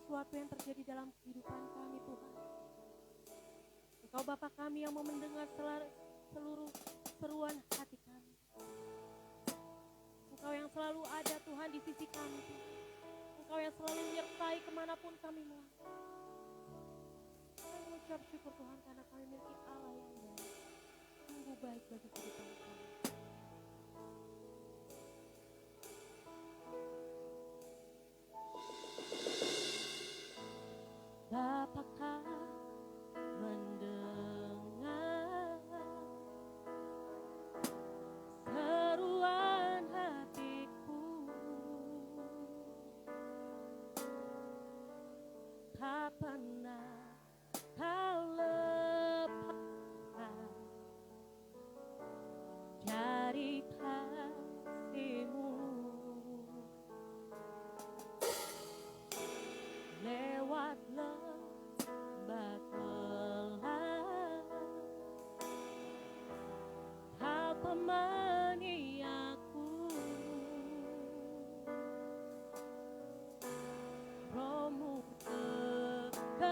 sesuatu yang terjadi dalam kehidupan kami Tuhan. Engkau Bapa kami yang mau mendengar seluruh seruan hati kami. Engkau yang selalu ada Tuhan di sisi kami Tuhan. Engkau yang selalu menyertai kemanapun kami melangkah. Kami mengucap syukur Tuhan karena kami memiliki Allah yang baik, sungguh baik bagi kehidupan kami. Bapakah mendengar seruan hatiku, tak pernah kau lepaskan dari kasih-Mu. Lewat lembah gelap, Kau temani aku. Roh-Mu tegar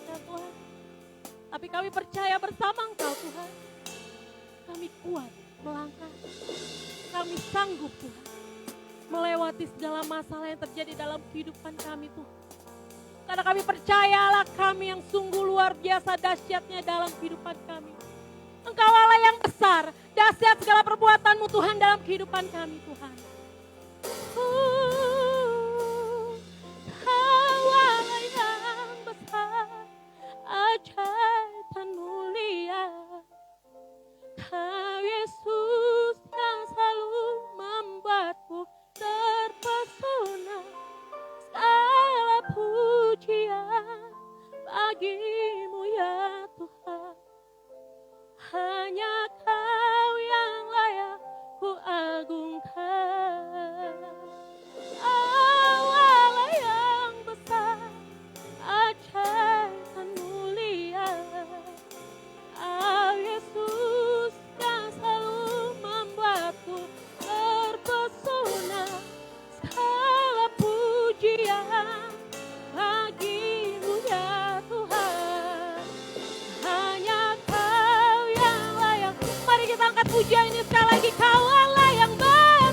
rasakan Tuhan. Tapi kami percaya bersama Engkau Tuhan. Kami kuat melangkah. Kami sanggup Tuhan. Melewati segala masalah yang terjadi dalam kehidupan kami Tuhan. Karena kami percaya Allah kami yang sungguh luar biasa dahsyatnya dalam kehidupan kami. Engkau Allah yang besar, dahsyat segala perbuatan-Mu Tuhan dalam kehidupan kami Tuhan. Kau Allah yang besar, ajaib dan mulia. Kau Yesus yang selalu membuatku terpesona. Segala pujian bagi-Mu ya Tuhan. Hanya Kau yang layak ku agungkan. Allah yang besar, ajaib dan mulia. Yesus yang selalu membuatku terpesona. Segala pujian bagi-Mu ya Tuhan. Hanya Kau yang layak. Mari kita angkat pujian ini sekali lagi. Kau Allah yang besar,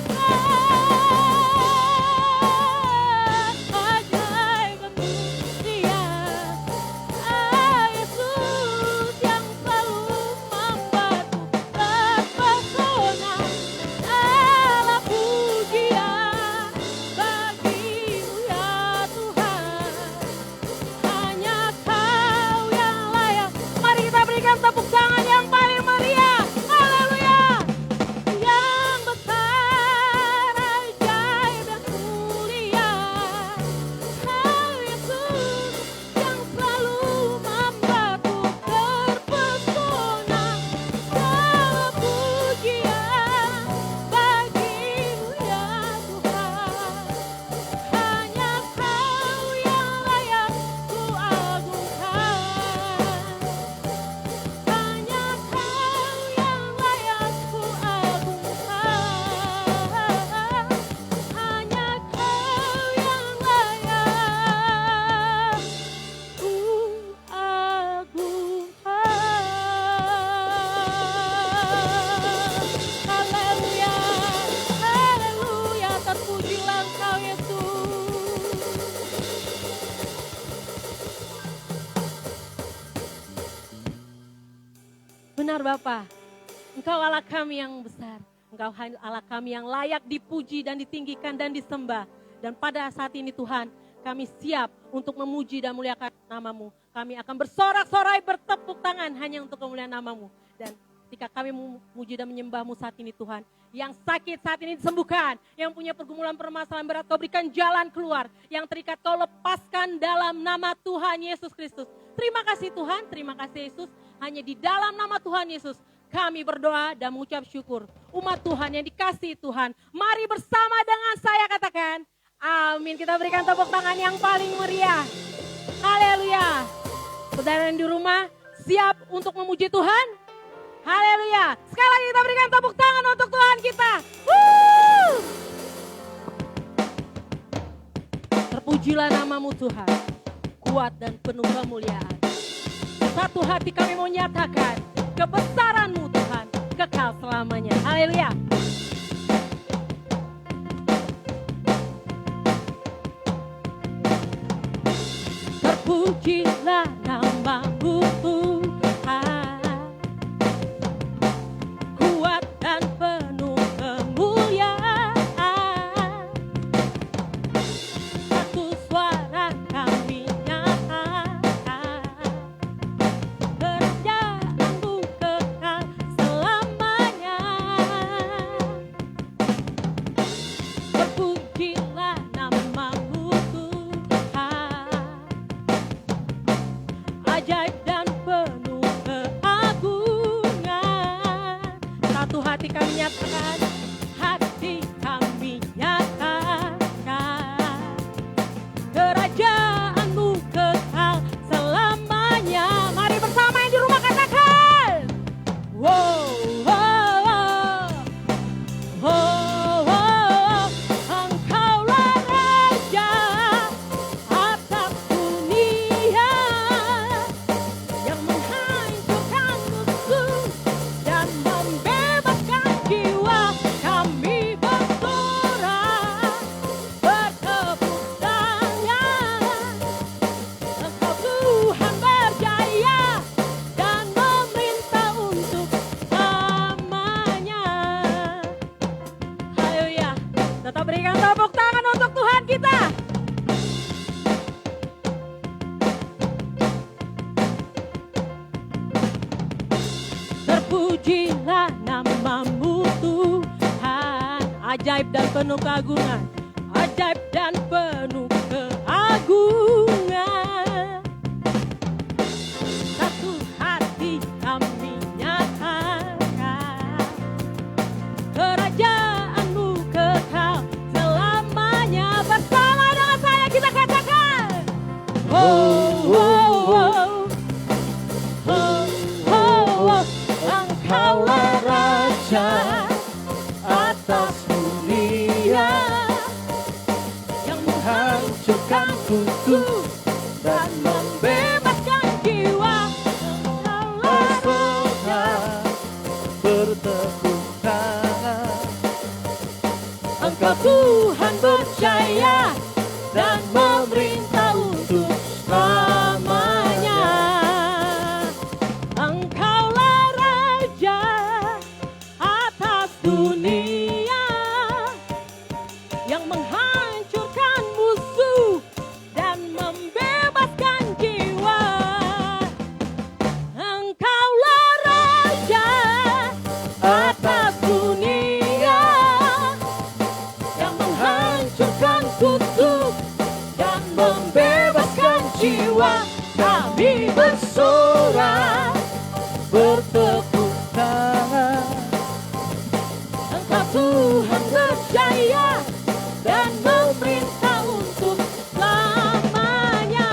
ajaib dan mulia. Yesus yang selalu membuatku terpesona. Segala pujian bagi-Mu ya Tuhan. Hanya Kau yang layak. Mari kita berikan tepuk tangan yang paling meriah. Haleluya. Yang besar, ajaib dan mulia. Kau Yesus yang selalu membuatku terpesona. Segala pujian bagi-Mu ya Tuhan. Hanya Kau yang layak ku agungkan. Hanya Kau yang layak ku agungkan. Hanya Kau yang layak ku agungkan. Haleluya, haleluya, terpujilah Engkau Yesus. Benar Bapa, Engkau Allah kami yang besar. Engkau Allah kami yang layak dipuji dan ditinggikan dan disembah. Dan pada saat ini Tuhan, kami siap untuk memuji dan muliakan nama-Mu. Kami akan bersorak-sorai, bertepuk tangan hanya untuk kemuliaan nama-Mu. Dan ketika kami memuji dan menyembah-Mu saat ini Tuhan, yang sakit saat ini disembuhkan, yang punya pergumulan permasalahan berat Kau berikan jalan keluar, yang terikat Kau lepaskan dalam nama Tuhan Yesus Kristus. Terima kasih Tuhan, terima kasih Yesus. Hanya di dalam nama Tuhan Yesus kami berdoa dan mengucap syukur. Umat Tuhan yang dikasihi Tuhan, mari bersama dengan saya katakan amin. Kita berikan tepuk tangan yang paling meriah. Haleluya. Saudara yang di rumah siap untuk memuji Tuhan? Haleluya. Sekali lagi kita berikan tepuk tangan untuk Tuhan kita. Terpujilah nama-Mu Tuhan, kuat dan penuh kemuliaan. Satu hati kami mau nyatakan kebesaran-Mu Tuhan kekal selamanya. Haleluya. Terpujilah nama-Mu Tuhan, kuat dan penuh kemuliaan. Satu suara kami nyatakan, kerajaan-Mu kekal selamanya. Terpujilah nama-Mu Tuhan, ajaib dan penuh keagungan. Satu hati kami nyatakan, hati kami nyatakan, kerajaan-Mu kekal selamanya. Mari bersama yang di rumah katakan, wow, wow, wow, wow. Engkaulah Raja atas dunia, Terpujilah namamu Tuhan. Ajaib dan penuh keagungan. Ajaib dan penuh keagungan. Satu hati kami nyatakan, kerajaanmu kekal selamanya. Bersama dengan saya kita katakan, oh, oh, oh. Engkaulah Raja atas dunia, yang menghancurkan kutub dan membebaskan jiwa. Engkaulah bertepuk tangan. Engkau Tuhan percaya dan memerintah untuk selamanya. Engkaulah Raja atas dunia, yang menghancurkan musuh dan membebaskan jiwa. Engkaulah Raja atas dunia, yang menghancurkan kutub dan membebaskan jiwa. Kami bersorak, bertepuk tangan. Engkau Tuhan percaya dan memerintah untuk selamanya.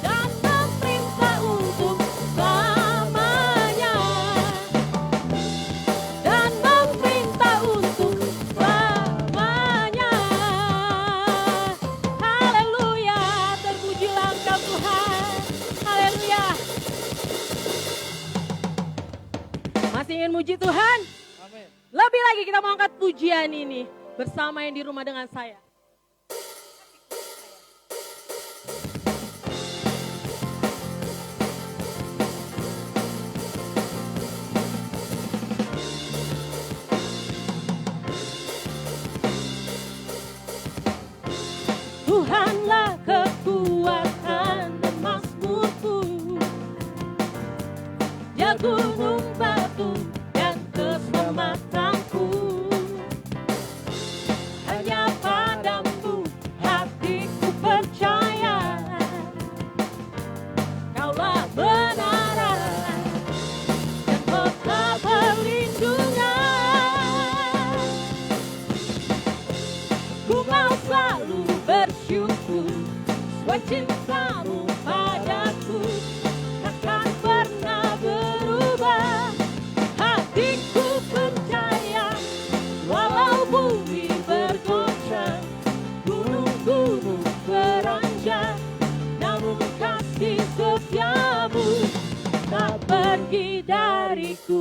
Dan memerintah untuk selamanya. Dan memerintah untuk selamanya. Haleluya, terpujilah Engkau Tuhan. Haleluya. Masih ingin muji Tuhan? Amin. Lebih lagi kita mau angkat pujian ini bersama yang di rumah dengan saya. Tuhanlah kekuatan dan mazmurku, ya gunung batu dan keselamatanku. Hanya padamu hatiku percaya, Kaulah menara dan kota perlindungan. Ku mau selalu bersyukur, sebab cintamu padaku takkan pernah berubah. Hatiku percaya, walau bumi bergoncang, gunung-gunung beranjak, namun kasih setiamu tak pergi dariku.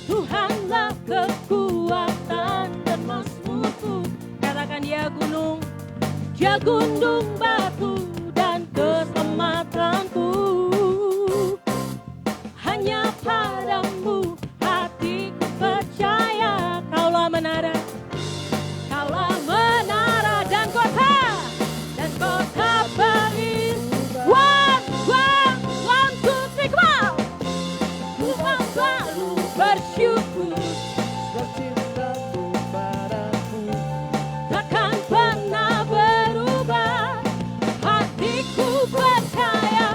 Tuhanlah kekuatan dan mazmurku. Katakan dia gunung batu dan keselamatanku. Hanya padamu hatiku percaya, Kaulah menara dan kota perlindungan. One, two, three, come on. Ku mau selalu bersyukur, Sebab cintamu padaku takkan pernah berubah. Hatiku percaya,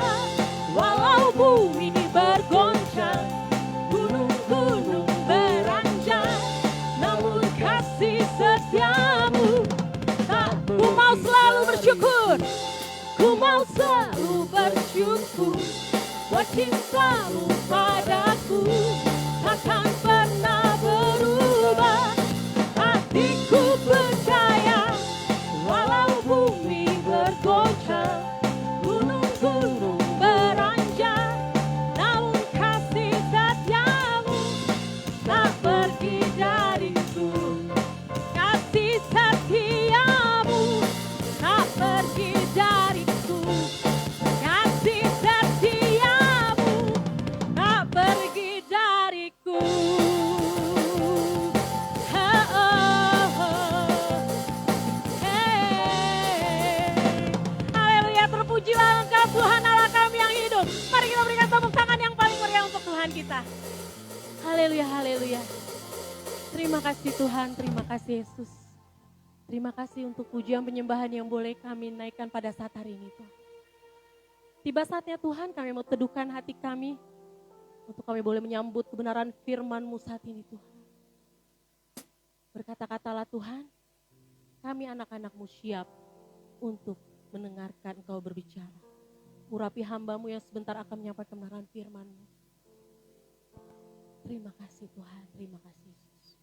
walau bumi bergoncang, gunung-gunung beranjak, namun kasih setiamu tak. Ku mau selalu bersyukur, ku mau selalu bersyukur, buat cintamu padaku takkan pernah berubah. Hatiku percaya, walau bumi bergoncang, gunung-gunung beranjak, namun kasih setiamu tak pergi dariku. Kasih setiamu tak pergi dariku. Kasih setiamu tak kita. Haleluya, haleluya. Terima kasih Tuhan, terima kasih Yesus. Terima kasih untuk pujian penyembahan yang boleh kami naikkan pada saat hari ini Tuhan. Tiba saatnya Tuhan kami mau teduhkan hati kami. Untuk kami boleh menyambut kebenaran firman-Mu saat ini Tuhan. Berkata-katalah Tuhan, kami anak-anak-Mu siap untuk mendengarkan Engkau berbicara. Urapi hamba-Mu yang sebentar akan menyampaikan kebenaran firman-Mu. Terima kasih Tuhan, terima kasih Yesus.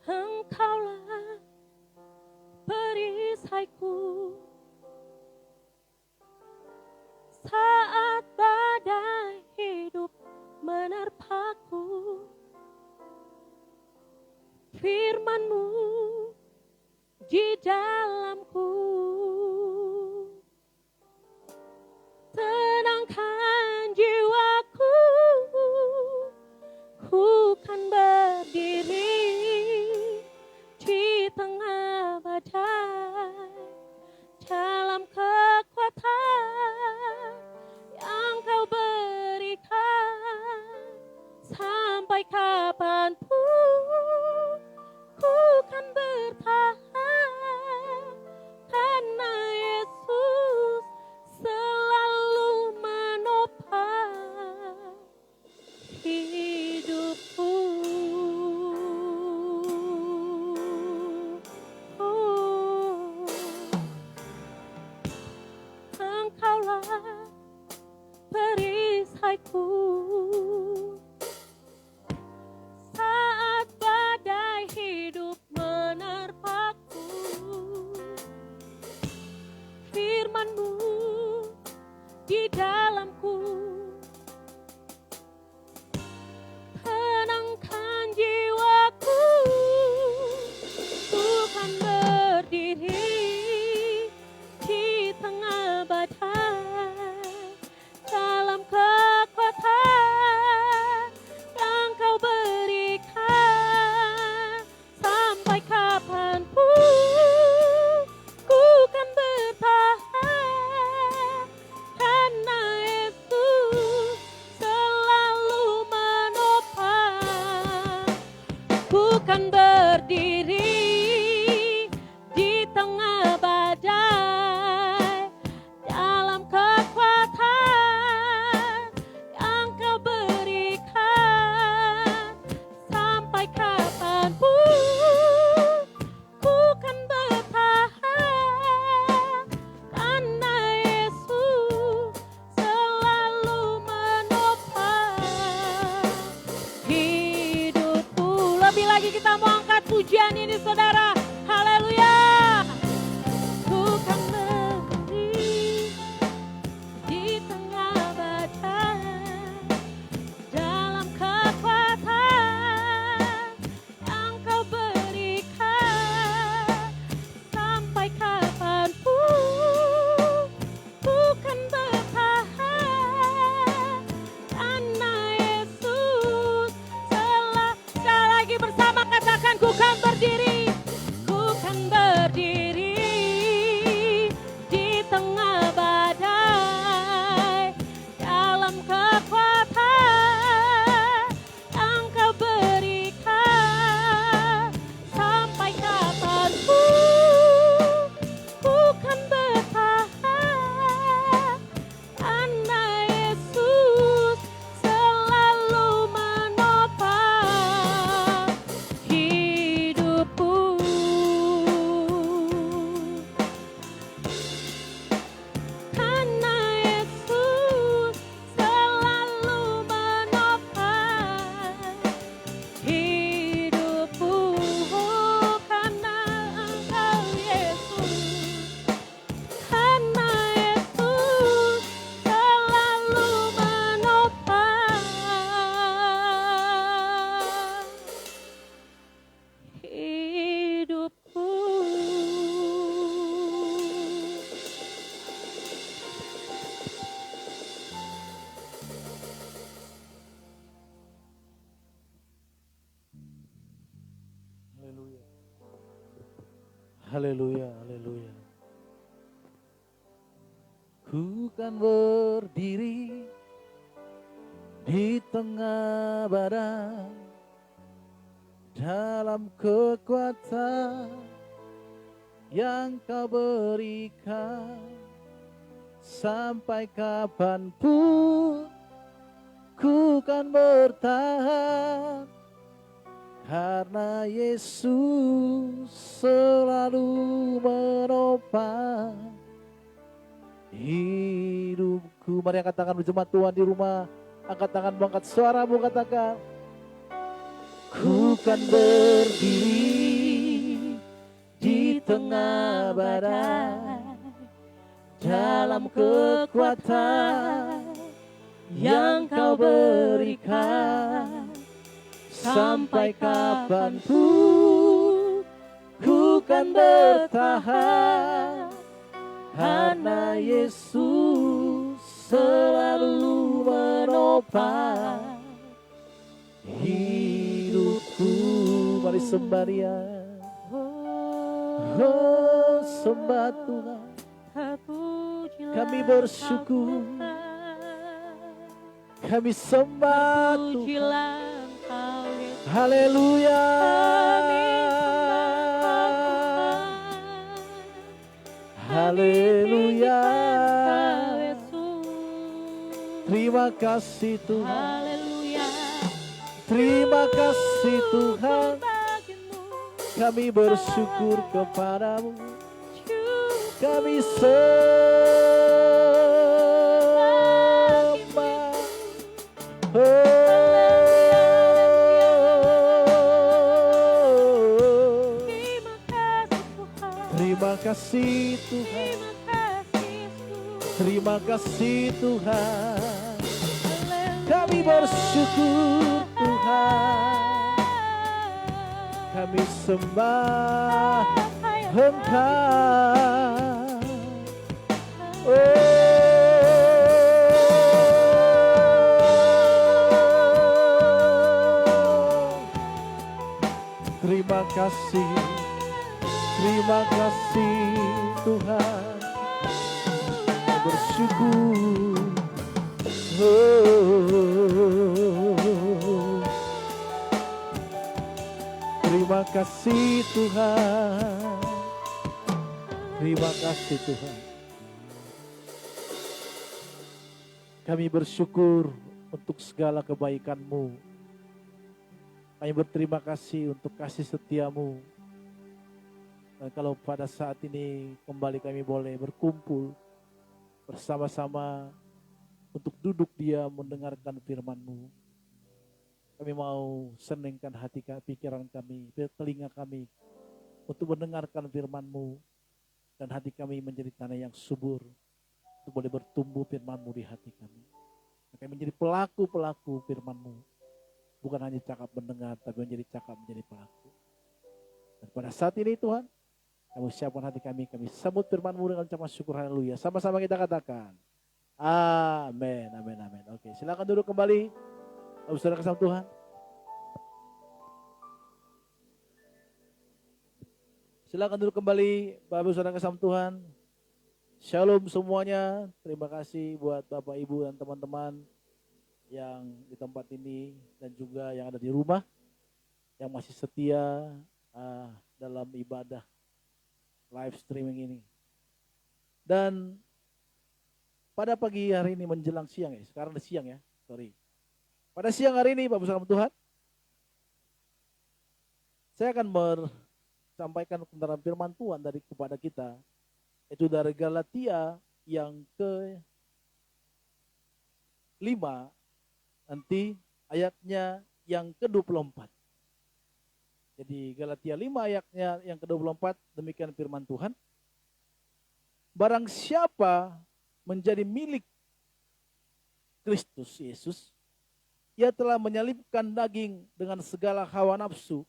Engkaulah perisaiku saat badai hidup menerpaku. Firman-Mu di dalamku tenangkan jiwaku, ku kan berdiri di tengah badai dalam kekuatan yang Kau berikan. Sampai kapanpun ku kan bertahan, karena Yesus selalu menopang hidupku. Engkaulah perisaiku saat badai hidup menerpaku. Firman-Mu di dalamku tenangkan jiwaku, ku kan berdiri di tengah badai dalam kekuatan yang Kau berikan. Sampai kapanpun ku kan bertahan, karena Yesus selalu menopang. Ku kan berdiri di tengah badai dalam kekuatan yang Kau berikan. Sampai kapanpun ku kan bertahan, karena Yesus selalu menopang hidupku. Lebih lagi kita mau angkat pujian ini saudara. Haleluya. Ku kan berdiri di tengah badai dalam kekuatan yang Kau berikan. Sampai kapanpun ku kan bertahan, karena Yesus sekali lagi bersama katakan, ku kan berdiri Haleluya, haleluya. Ku kan berdiri di tengah badai dalam kekuatan yang kau berikan. Sampai kapanpun ku kan bertahan, karena Yesus selalu menopang hidupku. Mari katakan berjemaat Tuhan di rumah, angkat tangan, angkat suaramu, katakan, ku kan berdiri di tengah badai dalam kekuatan yang kau berikan. Sampai kapanpun ku kan bertahan, karena Yesus selalu menopang hidupku. Mari sembah Dia. Oh, sembah Tuhan. Kami bersyukur, kami sembah Tuhan. Haleluya. Haleluya. Terima kasih Tuhan. Terima kasih Tuhan. Kami bersyukur kepadamu. Kami sembah. Terima kasih Tuhan. Terima kasih Tuhan. Kami bersyukur Tuhan. Kami sembah Engkau. Terima kasih Tuhan. Bersyukur. Terima kasih Tuhan. Terima kasih Tuhan. Kami bersyukur untuk segala kebaikan-Mu. Kami berterima kasih untuk kasih setia-Mu. Dan kalau pada saat ini kembali kami boleh berkumpul bersama-sama untuk duduk diam mendengarkan firman-Mu, kami mau senangkan hati, pikiran kami, telinga kami untuk mendengarkan firman-Mu, dan hati kami menjadi tanah yang subur untuk boleh bertumbuh firman-Mu di hati kami. Kami menjadi pelaku-pelaku firman-Mu, bukan hanya cakap mendengar, tapi menjadi cakap, menjadi pelaku. Dan pada saat ini Tuhan, kami siapkan hati kami sambut firman-Mu dengan ucapan syukur, haleluya. Sama-sama kita katakan, amin, amin, amin. Oke, silakan duduk kembali, saudara kasih Tuhan. Silakan duduk kembali, Bapak saudara kasih Tuhan. Shalom semuanya. Terima kasih buat Bapak, Ibu, dan teman-teman yang di tempat ini dan juga yang ada di rumah yang masih setia dalam ibadah live streaming ini. Dan pada pagi hari ini menjelang siang ya, sekarang udah siang ya, sorry. Pada siang hari ini Bapak saudara Tuhan, saya akan sampaikan kebenaran firman Tuhan dari kepada kita, itu dari Galatia yang ke-5, nanti ayatnya yang ke-24. Jadi Galatia 5 ayatnya yang ke-24, demikian firman Tuhan. Barang siapa menjadi milik Kristus Yesus, ia telah menyalibkan daging dengan segala hawa nafsu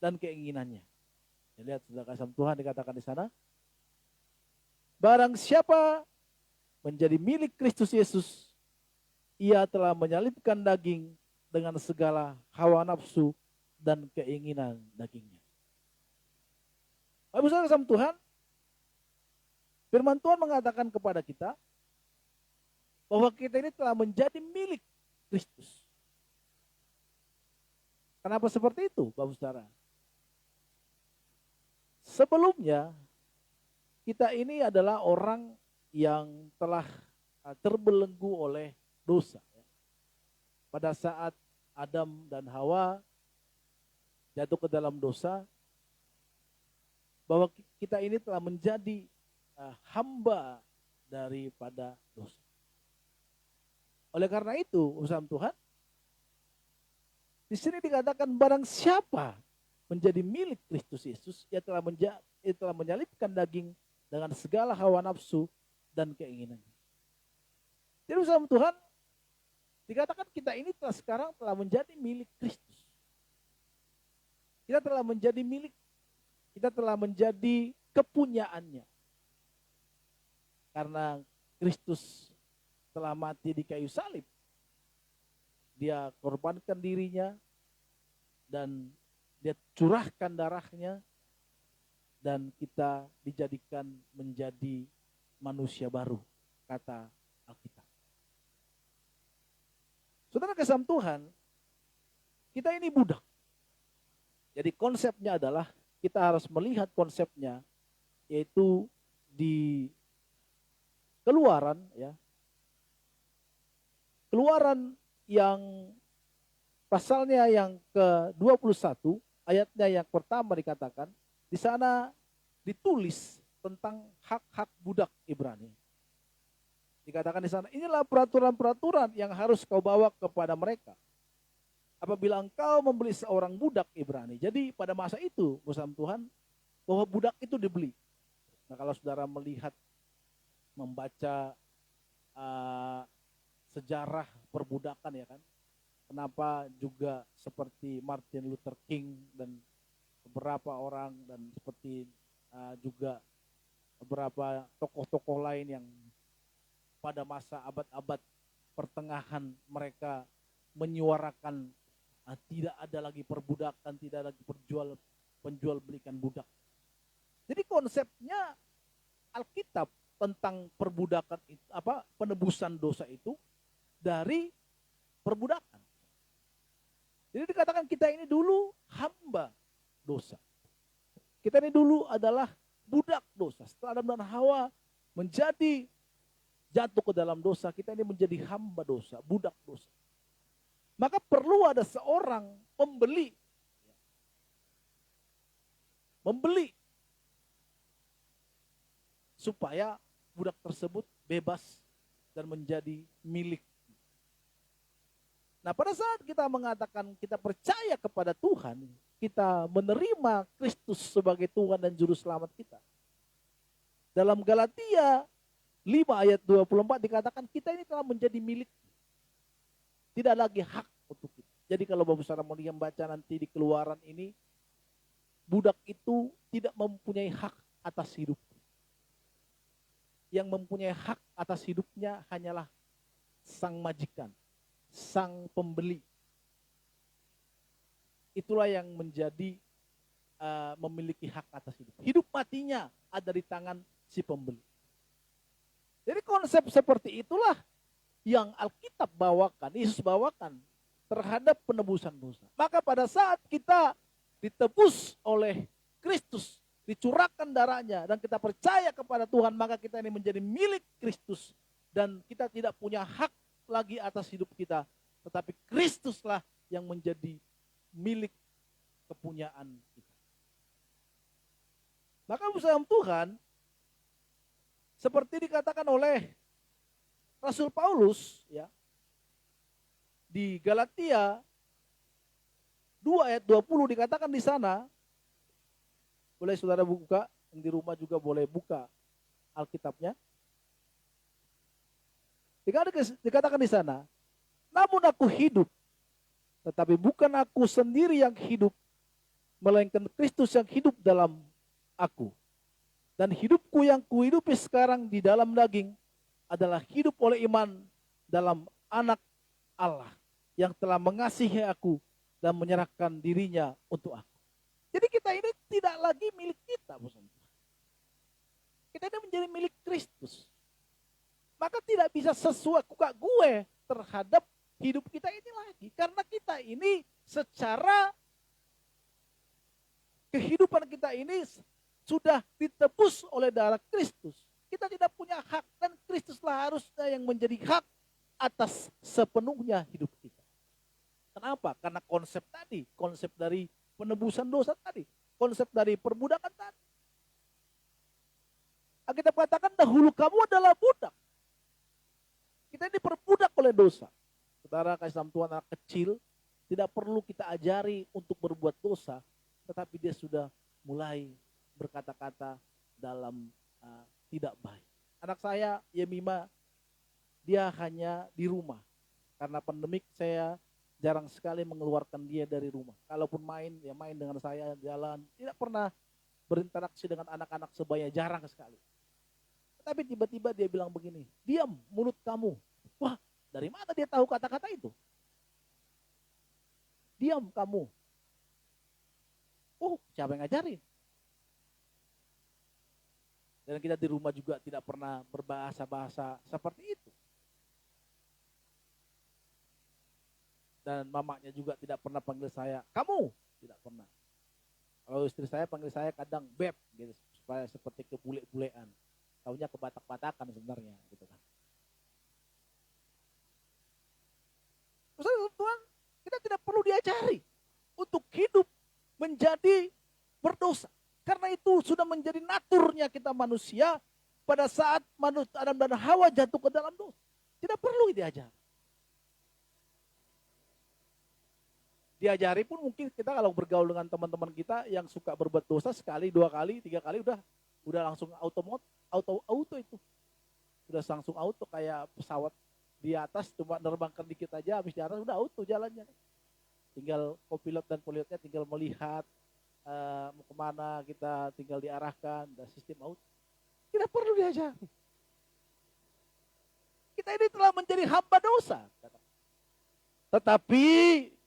dan keinginannya. Lihat sudah kasih Tuhan dikatakan di sana. Barang siapa menjadi milik Kristus Yesus, ia telah menyalibkan daging dengan segala hawa nafsu dan keinginan dagingnya. Bapak saudara sama Tuhan, firman Tuhan mengatakan kepada kita bahwa kita ini telah menjadi milik Kristus. Kenapa seperti itu, Bapak saudara? Sebelumnya kita ini adalah orang yang telah terbelenggu oleh dosa. Pada saat Adam dan Hawa jatuh ke dalam dosa, bahwa kita ini telah menjadi hamba daripada dosa. Oleh karena itu, usaha Tuhan, di sini dikatakan barang siapa menjadi milik Kristus Yesus, ia telah menyalipkan daging dengan segala hawa nafsu dan keinginannya. Jadi usaha Tuhan, dikatakan kita ini sekarang telah menjadi milik Kristus. Kita telah menjadi milik, kita telah menjadi kepunyaannya. Karena Kristus telah mati di kayu salib. Dia korbankan dirinya dan dia curahkan darahnya dan kita dijadikan menjadi manusia baru, kata Alkitab. Saudara kasih Tuhan, kita ini budak. Jadi konsepnya adalah kita harus melihat konsepnya, yaitu di Keluaran, ya. Keluaran yang pasalnya yang ke-21, ayatnya yang pertama dikatakan, di sana ditulis tentang hak-hak budak Ibrani. Dikatakan di sana, inilah peraturan-peraturan yang harus kau bawa kepada mereka. Apabila engkau membeli seorang budak Ibrani. Jadi pada masa itu, bersama Tuhan, bahwa budak itu dibeli. Nah kalau saudara melihat, membaca sejarah perbudakan ya kan. Kenapa juga seperti Martin Luther King dan beberapa orang dan seperti juga beberapa tokoh-tokoh lain yang pada masa abad-abad pertengahan mereka menyuarakan tidak ada lagi perbudakan, tidak lagi penjual belikan budak. Jadi konsepnya Alkitab tentang perbudakan itu, penebusan dosa itu dari perbudakan. Jadi dikatakan kita ini dulu hamba dosa. Kita ini dulu adalah budak dosa. Setelah Adam dan Hawa menjadi jatuh ke dalam dosa, kita ini menjadi hamba dosa, budak dosa. Maka perlu ada seorang pembeli. Membeli. Supaya budak tersebut bebas dan menjadi milik. Nah pada saat kita mengatakan kita percaya kepada Tuhan, kita menerima Kristus sebagai Tuhan dan Juru Selamat kita. Dalam Galatia 5 ayat 24 dikatakan kita ini telah menjadi milik. Tidak lagi hak untuk kita. Jadi kalau Bapak Saudara mau membaca nanti di Keluaran ini, budak itu tidak mempunyai hak atas hidup. Yang mempunyai hak atas hidupnya hanyalah sang majikan, sang pembeli. Itulah yang menjadi memiliki hak atas hidup. Hidup matinya ada di tangan si pembeli. Jadi konsep seperti itulah yang Alkitab bawakan, Yesus bawakan terhadap penebusan dosa. Maka pada saat kita ditebus oleh Kristus, dicurahkan darahnya dan kita percaya kepada Tuhan, maka kita ini menjadi milik Kristus dan kita tidak punya hak lagi atas hidup kita, tetapi Kristuslah yang menjadi milik kepunyaan kita. Maka bersama Tuhan, seperti dikatakan oleh Rasul Paulus ya, di Galatia 2 ayat 20 dikatakan di sana. Boleh saudara buka, yang di rumah juga boleh buka Alkitabnya. Dikatakan di sana, namun aku hidup, tetapi bukan aku sendiri yang hidup, melainkan Kristus yang hidup dalam aku. Dan hidupku yang kuhidupi sekarang di dalam daging adalah hidup oleh iman dalam Anak Allah yang telah mengasihi aku dan menyerahkan dirinya untuk aku. Jadi kita ini tidak lagi milik kita, kita ini menjadi milik Kristus. Maka tidak bisa sesuai kuka gue terhadap hidup kita ini lagi. Karena kita ini secara kehidupan kita ini sudah ditebus oleh darah Kristus. Kita tidak punya hak dan Kristuslah harusnya yang menjadi hak atas sepenuhnya hidup kita. Kenapa? Karena konsep tadi, konsep dari penebusan dosa tadi, konsep dari perbudakan tadi. Kita katakan dahulu kamu adalah budak. Kita diperbudak oleh dosa. Saudara kasih dalam Tuhan, anak kecil tidak perlu kita ajari untuk berbuat dosa, tetapi dia sudah mulai berkata-kata dalam tidak baik. Anak saya, Yemima, dia hanya di rumah. Karena pandemik saya jarang sekali mengeluarkan dia dari rumah. Kalaupun main, ya main dengan saya, jalan. Tidak pernah berinteraksi dengan anak-anak sebaya, jarang sekali. Tapi tiba-tiba dia bilang begini, diam mulut kamu. Wah, dari mana dia tahu kata-kata itu? Diam kamu. Oh, siapa yang ngajarin? Dan kita di rumah juga tidak pernah berbahasa-bahasa seperti itu. Dan mamanya juga tidak pernah panggil saya, kamu. Tidak pernah. Kalau istri saya panggil saya kadang beb, gitu, supaya seperti kebule-bulean. Taunya kebatak-batakan sebenarnya, gitu kan. Tuhan, kita tidak perlu diajari untuk hidup menjadi berdosa. Karena itu sudah menjadi naturnya kita manusia pada saat Adam dan Hawa jatuh ke dalam dosa. Tidak perlu diajari. Diajari pun mungkin kita kalau bergaul dengan teman-teman kita yang suka berbuat dosa sekali, 2 kali, 3 kali udah langsung auto itu. Udah langsung auto kayak pesawat di atas cuma nerbangkan dikit aja habis di atas udah auto jalannya. Tinggal kopilot dan pilotnya tinggal melihat mau kemana, kita tinggal diarahkan, dan sistem auto. Tidak perlu diajari. Kita ini telah menjadi hamba dosa. Tetapi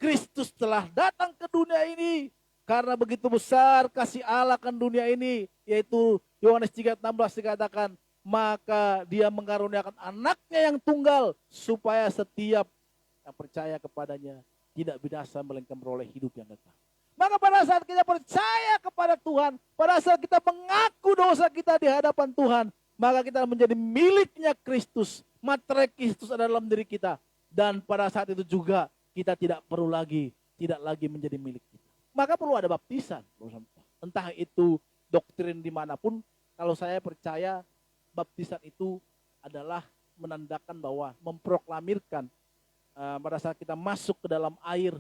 Kristus telah datang ke dunia ini karena begitu besar kasih Allah akan dunia ini, yaitu Yohanes 3:16 dikatakan, maka dia mengaruniakan anaknya yang tunggal supaya setiap yang percaya kepadanya tidak binasa melainkan beroleh hidup yang kekal. Maka pada saat kita percaya kepada Tuhan, pada saat kita mengaku dosa kita di hadapan Tuhan, maka kita menjadi miliknya Kristus. Materai Kristus ada dalam diri kita. Dan pada saat itu juga kita tidak lagi menjadi milik kita. Maka perlu ada baptisan. Entah itu doktrin dimanapun, kalau saya percaya baptisan itu adalah menandakan bahwa memproklamirkan pada saat kita masuk ke dalam air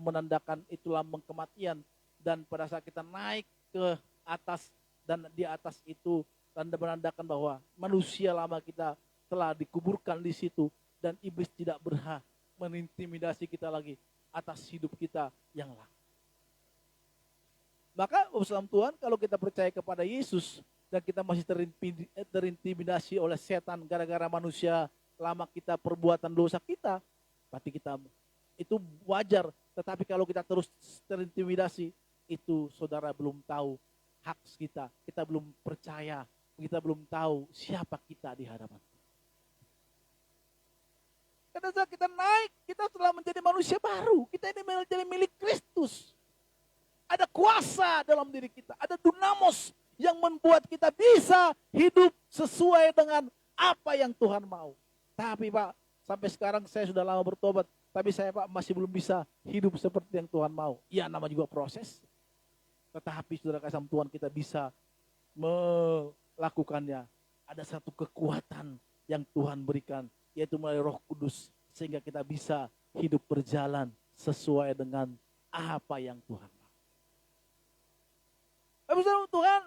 menandakan itu lambang kematian. Dan pada saat kita naik ke atas dan di atas itu tanda menandakan bahwa manusia lama kita telah dikuburkan di situ. Dan iblis tidak berhak menintimidasi kita lagi atas hidup kita yang lama. Maka dalam Tuhan, kalau kita percaya kepada Yesus dan kita masih terintimidasi oleh setan gara-gara manusia lama kita, perbuatan dosa kita, berarti kita itu wajar. Tetapi kalau kita terus terintimidasi, itu saudara belum tahu hak kita belum percaya, kita belum tahu siapa kita di hadapan. Karena saat kita naik, kita telah menjadi manusia baru. Kita ini menjadi milik Kristus. Ada kuasa dalam diri kita. Ada dunamos yang membuat kita bisa hidup sesuai dengan apa yang Tuhan mau. Tapi Pak, sampai sekarang saya sudah lama bertobat. Tapi saya Pak masih belum bisa hidup seperti yang Tuhan mau. Ya nama juga proses. Tetapi saudara kasih Tuhan kita bisa melakukannya. Ada satu kekuatan yang Tuhan berikan, yaitu melalui Roh Kudus, sehingga kita bisa hidup berjalan sesuai dengan apa yang Tuhan mau. Bapak Saudara Tuhan,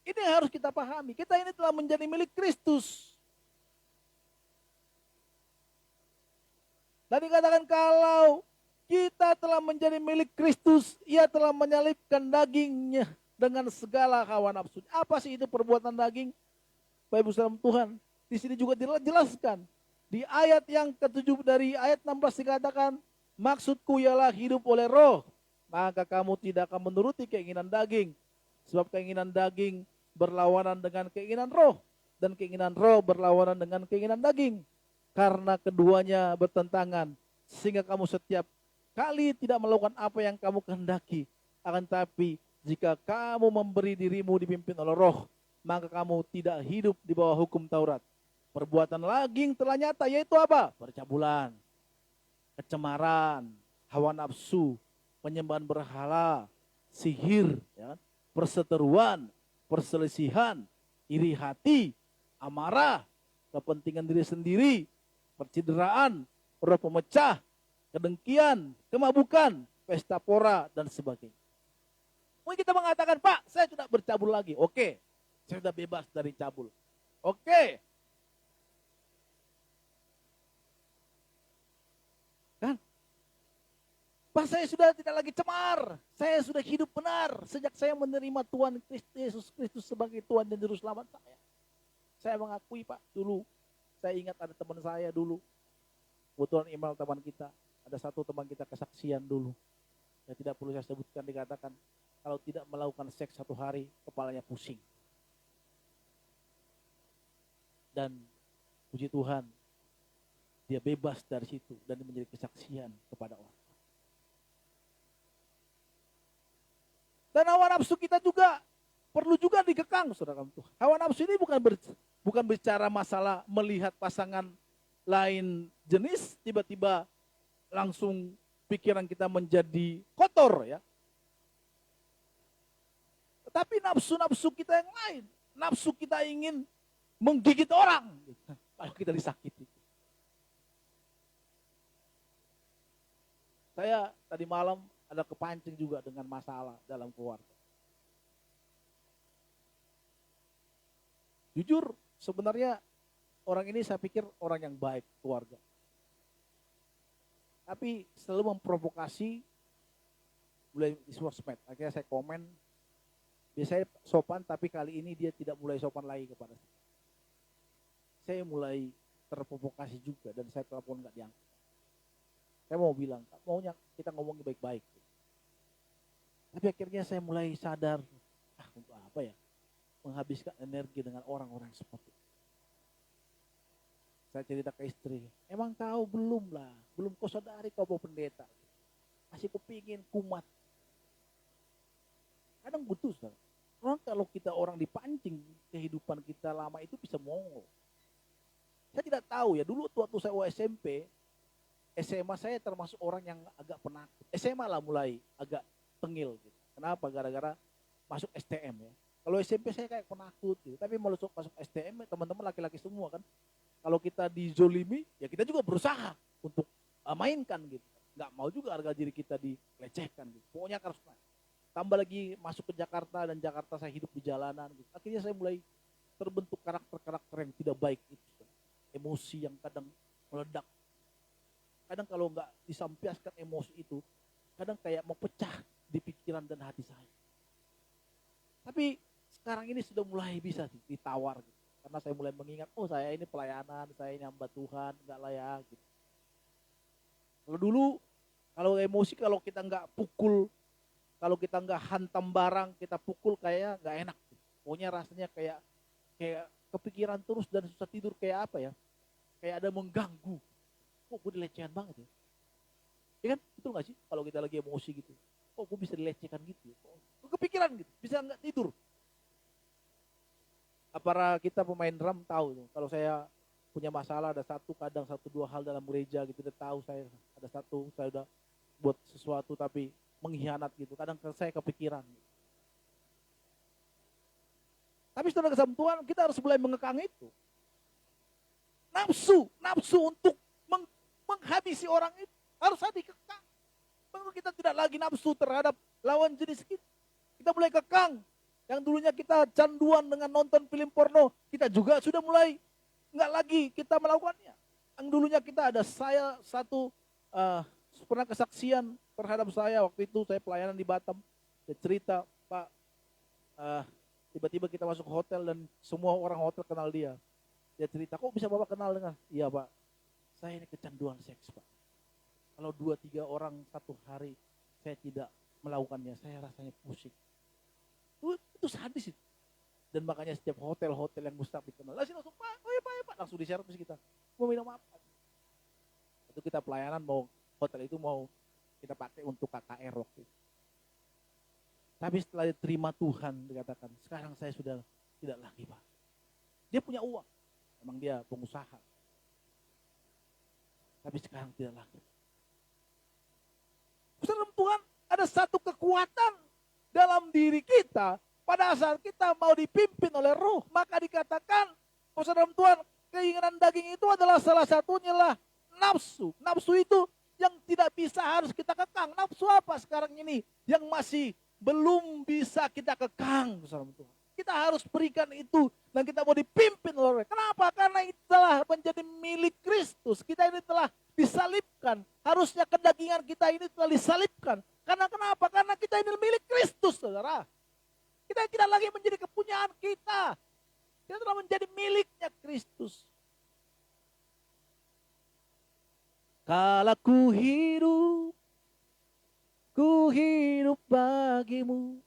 ini yang harus kita pahami. Kita ini telah menjadi milik Kristus. Dan dikatakan kalau kita telah menjadi milik Kristus, Ia telah menyalibkan dagingnya dengan segala hawa nafsu. Apa sih itu perbuatan daging? Bapak Ibu Saudara Tuhan, di sini juga dijelaskan. Di ayat yang ke-7 dari ayat 16 dikatakan, maksudku ialah hidup oleh roh maka kamu tidak akan menuruti keinginan daging. Sebab keinginan daging berlawanan dengan keinginan roh, dan keinginan roh berlawanan dengan keinginan daging. Karena keduanya bertentangan, sehingga kamu setiap kali tidak melakukan apa yang kamu kehendaki. Akan tetapi jika kamu memberi dirimu dipimpin oleh roh, maka kamu tidak hidup di bawah hukum Taurat. Perbuatan daging telah nyata, yaitu apa? Percabulan, kecemaran, hawa nafsu, penyembahan berhala, sihir, ya, perseteruan, perselisihan, iri hati, amarah, kepentingan diri sendiri, percideraan, roh pemecah, kedengkian, kemabukan, pesta pora, dan sebagainya. Mungkin kita mengatakan, Pak, saya sudah bercabul lagi. Oke, saya sudah bebas dari cabul. Oke. Kan? Pak, saya sudah tidak lagi cemar. Saya sudah hidup benar sejak saya menerima Tuhan Yesus Kristus sebagai Tuhan dan Juru Selamat saya. Saya mengakui, Pak, dulu saya ingat ada teman saya dulu. Kebetulan email teman kita. Ada satu teman kita kesaksian dulu. Ya, tidak perlu saya sebutkan, dikatakan kalau tidak melakukan seks 1 hari, kepalanya pusing. Dan puji Tuhan, dia bebas dari situ dan menjadi kesaksian kepada orang. Dan hawa nafsu kita juga perlu juga dikekang, saudara Tuhan. Hawa nafsu ini bukan bicara masalah melihat pasangan lain jenis, tiba-tiba langsung pikiran kita menjadi kotor, ya. Tetapi nafsu-nafsu kita yang lain, nafsu kita ingin menggigit orang, kalau kita disakiti. Saya tadi malam ada kepancing juga dengan masalah dalam keluarga. Jujur, sebenarnya orang ini saya pikir orang yang baik, keluarga. Tapi selalu memprovokasi, mulai di sosmed. Akhirnya saya komen, biasanya sopan, tapi kali ini dia tidak mulai sopan lagi kepada saya. Saya mulai terprovokasi juga, dan saya telepon nggak diangkat. Saya mau bilang, maunya kita ngomongin baik-baik. Tapi akhirnya saya mulai sadar, untuk apa ya menghabiskan energi dengan orang-orang seperti itu. Saya cerita ke istri, emang kau belum kau sadari kau bawa pendeta. Masih kepingin kumat. Kadang butuh, saudara. Orang kalau kita orang dipancing, kehidupan kita lama itu bisa mongo. Saya tidak tahu ya, dulu waktu saya SMP, SMA saya termasuk orang yang agak penakut. SMA lah mulai agak tengil gitu. Kenapa? Gara-gara masuk STM ya. Kalau SMP saya kayak penakut gitu. Tapi masuk STM teman-teman laki-laki semua kan. Kalau kita dizolimi, ya kita juga berusaha untuk mainkan gitu. Nggak mau juga harga diri kita dilecehkan gitu. Pokoknya harus naik. Tambah lagi masuk ke Jakarta, dan Jakarta saya hidup di jalanan gitu. Akhirnya saya mulai terbentuk karakter-karakter yang tidak baik itu. Emosi yang kadang meledak. Kadang kalau nggak disampiaskan emosi itu, kadang kayak mau pecah di pikiran dan hati saya. Tapi sekarang ini sudah mulai bisa ditawar gitu. Karena saya mulai mengingat, oh saya ini pelayanan, saya ini hamba Tuhan, enggak lah ya gitu. Kalau dulu, kalau emosi, kalau kita nggak pukul, kalau kita nggak hantam barang, kita pukul kayak nggak enak. Pokoknya rasanya kayak kepikiran terus dan susah tidur, kayak apa ya? Kayak ada mengganggu. Kok gue dilecehkan banget ya? Ya kan? Betul nggak sih? Kalau kita lagi emosi gitu. Kok gue bisa dilecehkan gitu? Kok kepikiran gitu? Bisa nggak tidur? Para kita pemain drum tahu tuh. Kalau saya punya masalah, ada kadang 1-2 hal dalam gereja gitu, udah tahu saya udah buat sesuatu tapi mengkhianat gitu. Kadang saya kepikiran. Tapi setelah kesam Tuhan, kita harus mulai mengekang itu. Nafsu untuk menghabisi orang itu harus dikekang. Bahwa kita tidak lagi nafsu terhadap lawan jenis kita. Kita mulai kekang. Yang dulunya kita canduan dengan nonton film porno, kita juga sudah mulai nggak lagi kita melakukannya. Yang dulunya kita ada pernah kesaksian terhadap saya, waktu itu saya pelayanan di Batam. Dia cerita, Pak, tiba-tiba kita masuk hotel dan semua orang hotel kenal dia. Dia cerita, kok bisa Bapak kenal dengan? Iya Pak, saya ini kecanduan seks Pak. Kalau 2-3 orang satu hari, saya tidak melakukannya, saya rasanya pusing. Itu sadis itu. Dan makanya setiap hotel-hotel yang Gustaf dikenal, langsung Pak, oh ya Pak, ya Pak, langsung diservis kita. Mau minum apa? Itu kita pelayanan mau hotel itu mau kita pakai untuk KKR waktu itu. Tapi setelah diterima Tuhan dikatakan, sekarang saya sudah tidak lagi Pak. Dia punya uang, memang dia pengusaha. Tapi sekarang tidak lagi. Saudara Tuhan, ada satu kekuatan dalam diri kita pada saat kita mau dipimpin oleh Roh, maka dikatakan, saudara Tuhan, keinginan daging itu adalah salah satunya lah nafsu. Nafsu itu yang tidak bisa harus kita kekang. Nafsu apa sekarang ini yang masih belum bisa kita kekang, saudara Tuhan. Kita harus berikan itu dan kita mau dipimpin oleh Roh. Kenapa? Karena itu telah menjadi milik Kristus. Kita ini telah disalibkan. Harusnya kedagingan kita ini telah disalibkan. Karena kenapa? Karena kita ini milik Kristus, saudara. Kita tidak lagi menjadi kepunyaan kita. Kita telah menjadi miliknya Kristus. Kala ku hidup bagimu.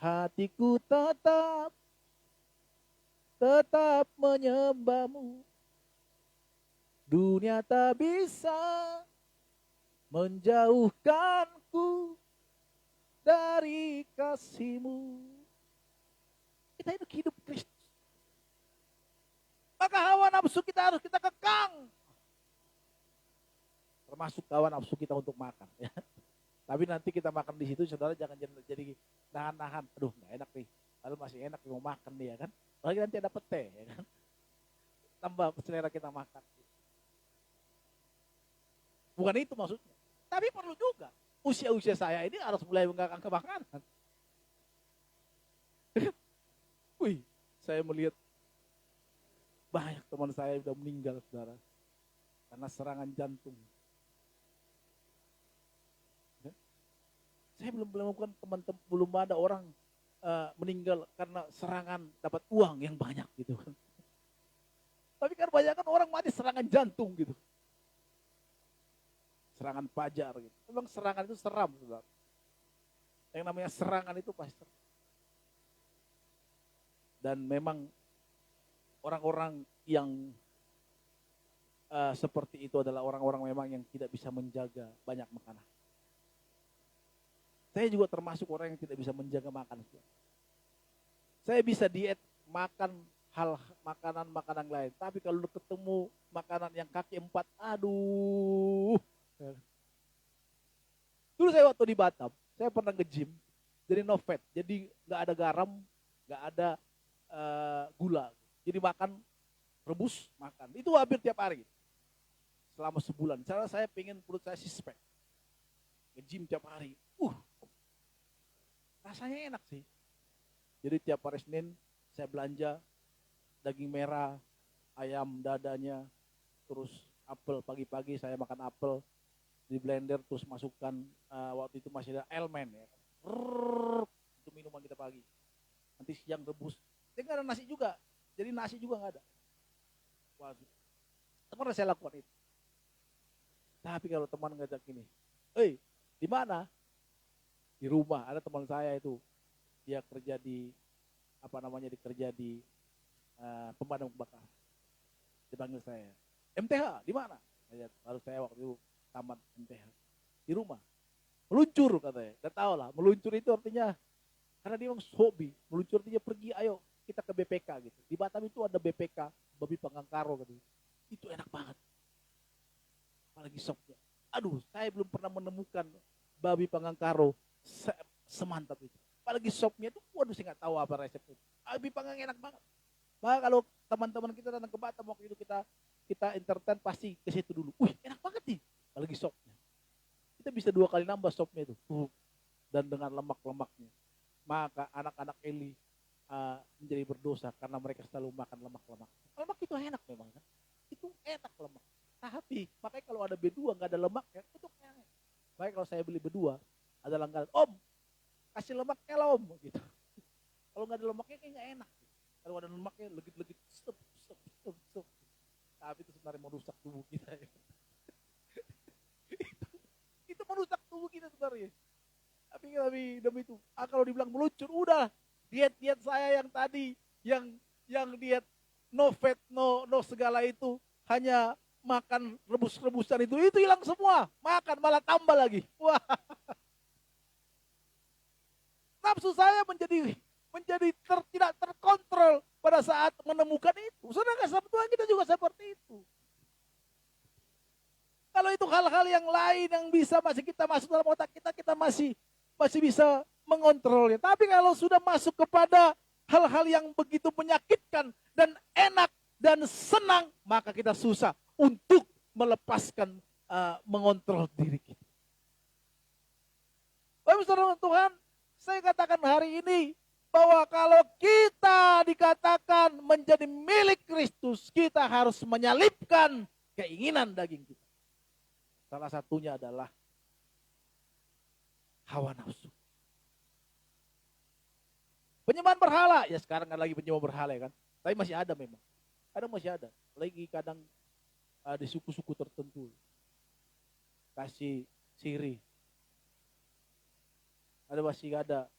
Hatiku tetap menyembahmu. Dunia tak bisa menjauhkanku dari kasih-Mu. Kita hidup Kristus. Maka hawa nafsu kita harus kita kekang. Termasuk hawa nafsu kita untuk makan. Ya. Tapi nanti kita makan di situ, saudara jangan jadi nahan-nahan. Aduh, nggak enak nih. Lalu masih enak mau makan dia kan. Apalagi nanti ada pete, ya kan. Tambah selera kita makan. Bukan itu maksudnya. Tapi perlu juga. Usia-usia saya ini harus mulai mengangkat makanan. Wih, saya melihat banyak teman saya sudah meninggal, saudara. Karena serangan jantung. Saya belum menemukan teman-teman, belum ada orang meninggal karena serangan dapat uang yang banyak gitu kan. Tapi kan banyak kan orang mati serangan jantung gitu. Serangan pajar gitu. Memang serangan itu seram, saudara. Yang namanya serangan itu pasti seram. Dan memang orang-orang yang seperti itu adalah orang-orang memang yang tidak bisa menjaga banyak makanan. Saya juga termasuk orang yang tidak bisa menjaga makan. Saya bisa diet makan makanan lain. Tapi kalau ketemu makanan yang kaki 4, aduh. Dulu saya waktu di Batam, saya pernah nge-gym. Jadi no fat, jadi nggak ada garam, nggak ada gula. Jadi makan rebus, makan. Itu hampir tiap hari. Selama sebulan. Cara saya pengen perut saya six-pack. Nge-gym tiap hari. Rasanya enak sih. Jadi tiap hari Senin saya belanja daging merah, ayam dadanya, terus apel pagi-pagi saya makan apel di blender terus masukkan waktu itu masih ada Elmen ya. Itu minuman kita pagi. Nanti siang rebus. Dia nggak ada nasi juga. Jadi nasi juga nggak ada. Waduh. Pernah saya lakukan itu. Tapi kalau teman ngajak gini, di mana? Di rumah. Ada teman saya itu, dia kerja di pemadam kebakaran. Dia panggil saya, MTH di mana? Lalu saya waktu itu tamat MTH di rumah. Meluncur katanya. Gak tahu lah, meluncur itu artinya karena dia hobi. Meluncur artinya pergi, ayo kita ke BPK gitu. Di Batam itu ada BPK, babi panggang karo gitu. Itu enak banget. Apalagi sopnya. Aduh, saya belum pernah menemukan babi panggang karo semantap itu. Apalagi sopnya itu, waduh saya nggak tahu apa resepnya. Babi panggang enak banget. Maka kalau teman-teman kita datang ke Batam waktu itu kita entertain pasti ke situ dulu. Enak banget nih. Apalagi sopnya. Kita bisa 2 kali nambah sopnya itu. Dan dengan lemak-lemaknya. Maka anak-anak Eli menjadi berdosa karena mereka selalu makan lemak-lemak. Lemak itu enak memang kan. Itu enak lemak. Tapi makanya kalau ada B2 nggak ada lemaknya itu enak. Baik kalau saya beli B2 ada langganan, Om kasih lemaknya lah Om gitu. Kalau nggak ada lemaknya kayak nggak enak. Kalau ada lemaknya legit-legit stop. Tapi itu sebenarnya merusak tubuh kita. Ya. itu merusak tubuh kita. itu sebenarnya. Tapi demi itu, kalau dibilang meluncur, udah diet saya yang tadi, yang diet no fat, no segala itu, hanya makan rebus-rebusan itu hilang semua. Makan malah tambah lagi. Wah, nafsu saya menjadi tidak terkontrol pada saat menemukan itu. Saudara, Tuhan kita juga seperti itu. Kalau itu hal-hal yang lain yang masih kita masuk dalam otak kita masih bisa mengontrolnya. Tapi kalau sudah masuk kepada hal-hal yang begitu menyakitkan dan enak dan senang, maka kita susah untuk melepaskan, mengontrol diri kita. Bapak saudara Tuhan, saya katakan hari ini bahwa kalau kita dikatakan menjadi milik Kristus, kita harus menyalipkan keinginan daging kita. Salah satunya adalah hawa nafsu. Penyembahan berhala, ya sekarang kan lagi penyembahan berhala ya kan. Tapi masih ada memang. Kadang masih ada. Lagi kadang di suku-suku tertentu. Kasih siri. Masih ada.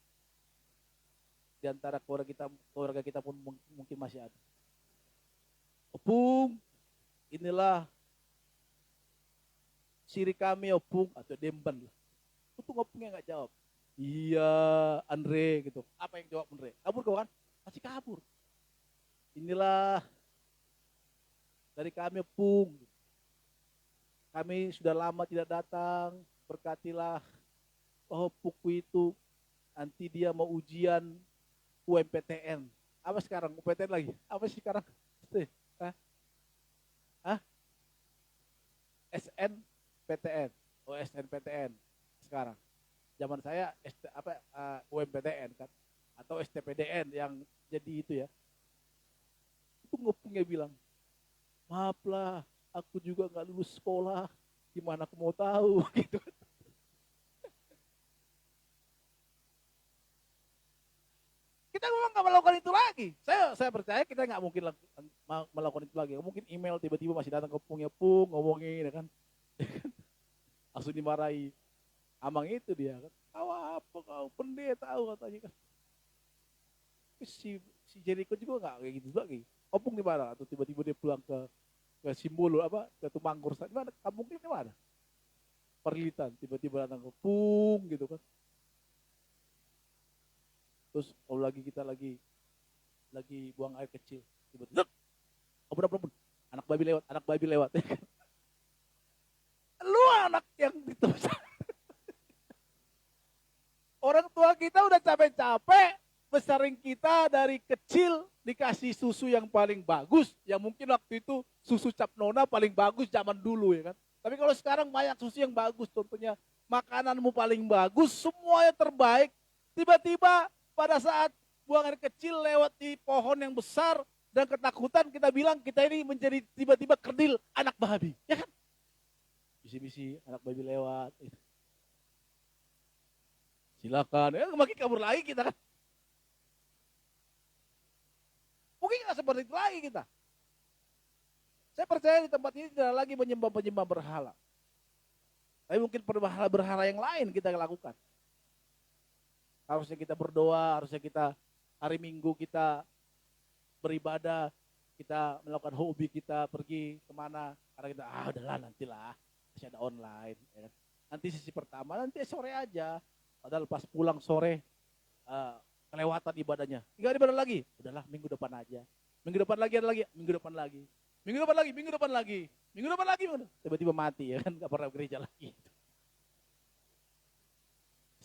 Di antara keluarga kita pun mungkin masih ada. Opung, inilah siri kami Opung, atau Demban lah. Itu Opungnya nggak jawab. Iya, Andre gitu. Apa yang jawab Andre? Kabur kau kan? Masih kabur. Inilah dari kami Opung. Kami sudah lama tidak datang. Berkatilah. Oh, Opungku itu nanti dia mau ujian UMPTN. Apa sekarang? UPTN lagi? Apa sih sekarang? Hah? SNPTN. Oh, SNPTN sekarang. Zaman saya UMPTN kan, atau STPDN yang jadi itu ya. Itu Opungnya bilang, maaflah, aku juga nggak lulus sekolah, gimana aku mau tahu gitu. Kita memang nggak melakukan itu lagi. Saya percaya kita nggak mungkin melakukan itu lagi. Mungkin email tiba-tiba masih datang ke Opungnya, Pung ngomongin, ya kan? Langsung dimarahi. Amang itu dia kan. Tahu apa kau pendeta tahu katanya kan. Si Jericho juga nggak kayak gitu lagi. Opung di mana? Atau tiba-tiba dia pulang ke Simbolo ke Tumangkur. Di mana? Kampungnya di mana? Perlitan. Tiba-tiba datang ke Pung gitu kan. Terus kalau kita lagi buang air kecil, tiba-tiba ampun, anak babi lewat. Lu anak yang gitu. Orang tua kita udah capek-capek besarin kita dari kecil, dikasih susu yang paling bagus, yang mungkin waktu itu susu cap nona paling bagus zaman dulu ya kan. Tapi kalau sekarang banyak susu yang bagus, contohnya makananmu paling bagus, semuanya terbaik. Tiba-tiba pada saat buang air kecil lewat di pohon yang besar dan ketakutan, kita bilang kita ini menjadi tiba-tiba kerdil anak babi, ya kan? Bisi-bisi anak babi lewat. Silakan, makin kabur lagi kita kan. Mungkin nggak seperti itu lagi kita. Saya percaya di tempat ini tidak lagi menyembah berhala. Tapi mungkin berhala yang lain kita lakukan. Harusnya kita berdoa, harusnya kita hari Minggu kita beribadah, kita melakukan hobi kita, pergi kemana. Karena kita, udahlah nantilah, masih ada online. Ya. Nanti sesi pertama, nanti sore aja. Padahal pas pulang sore, kelewatan ibadahnya. 3 hari ibadah lagi, udahlah minggu depan aja. Minggu depan lagi ada lagi, minggu depan lagi. Minggu depan lagi, minggu depan lagi. Minggu depan lagi, tiba-tiba mati ya kan, gak pernah gereja lagi.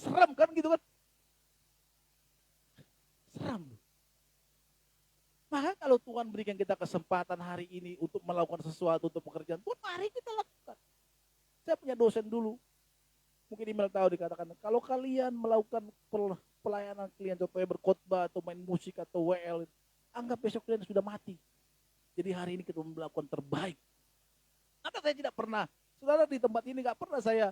Serem kan gitu kan. Seram. Maka kalau Tuhan berikan kita kesempatan hari ini untuk melakukan sesuatu untuk pekerjaan Tuhan, mari kita lakukan. Saya punya dosen dulu. Mungkin email tahu dikatakan, kalau kalian melakukan pelayanan kalian, contohnya berkhotbah atau main musik atau WL, anggap besok kalian sudah mati. Jadi hari ini kita melakukan terbaik. Maka saya tidak pernah, saudara di tempat ini gak pernah saya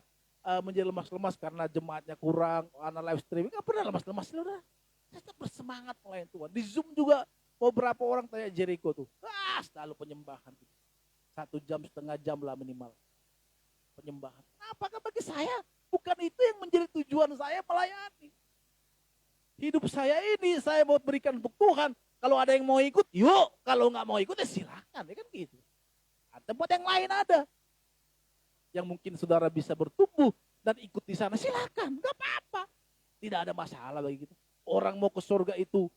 menjadi lemas-lemas karena jemaatnya kurang, anak live streaming, gak pernah lemas-lemas, saudara. Saya tetap bersemangat melayani Tuhan. Di Zoom juga beberapa orang tanya Jericho tuh, selalu penyembahan. 1 jam, setengah jam lah minimal. Penyembahan. Apakah bagi saya Bukan itu yang menjadi tujuan saya melayani. Hidup saya ini saya mau berikan untuk Tuhan. Kalau ada yang mau ikut, yuk. Kalau nggak mau ikut, ya silakan. Ya kan gitu. Tempat yang lain ada. Yang mungkin saudara bisa bertumbuh dan ikut di sana, silakan. Nggak apa-apa. Tidak ada masalah bagi kita. Orang mau ke surga itu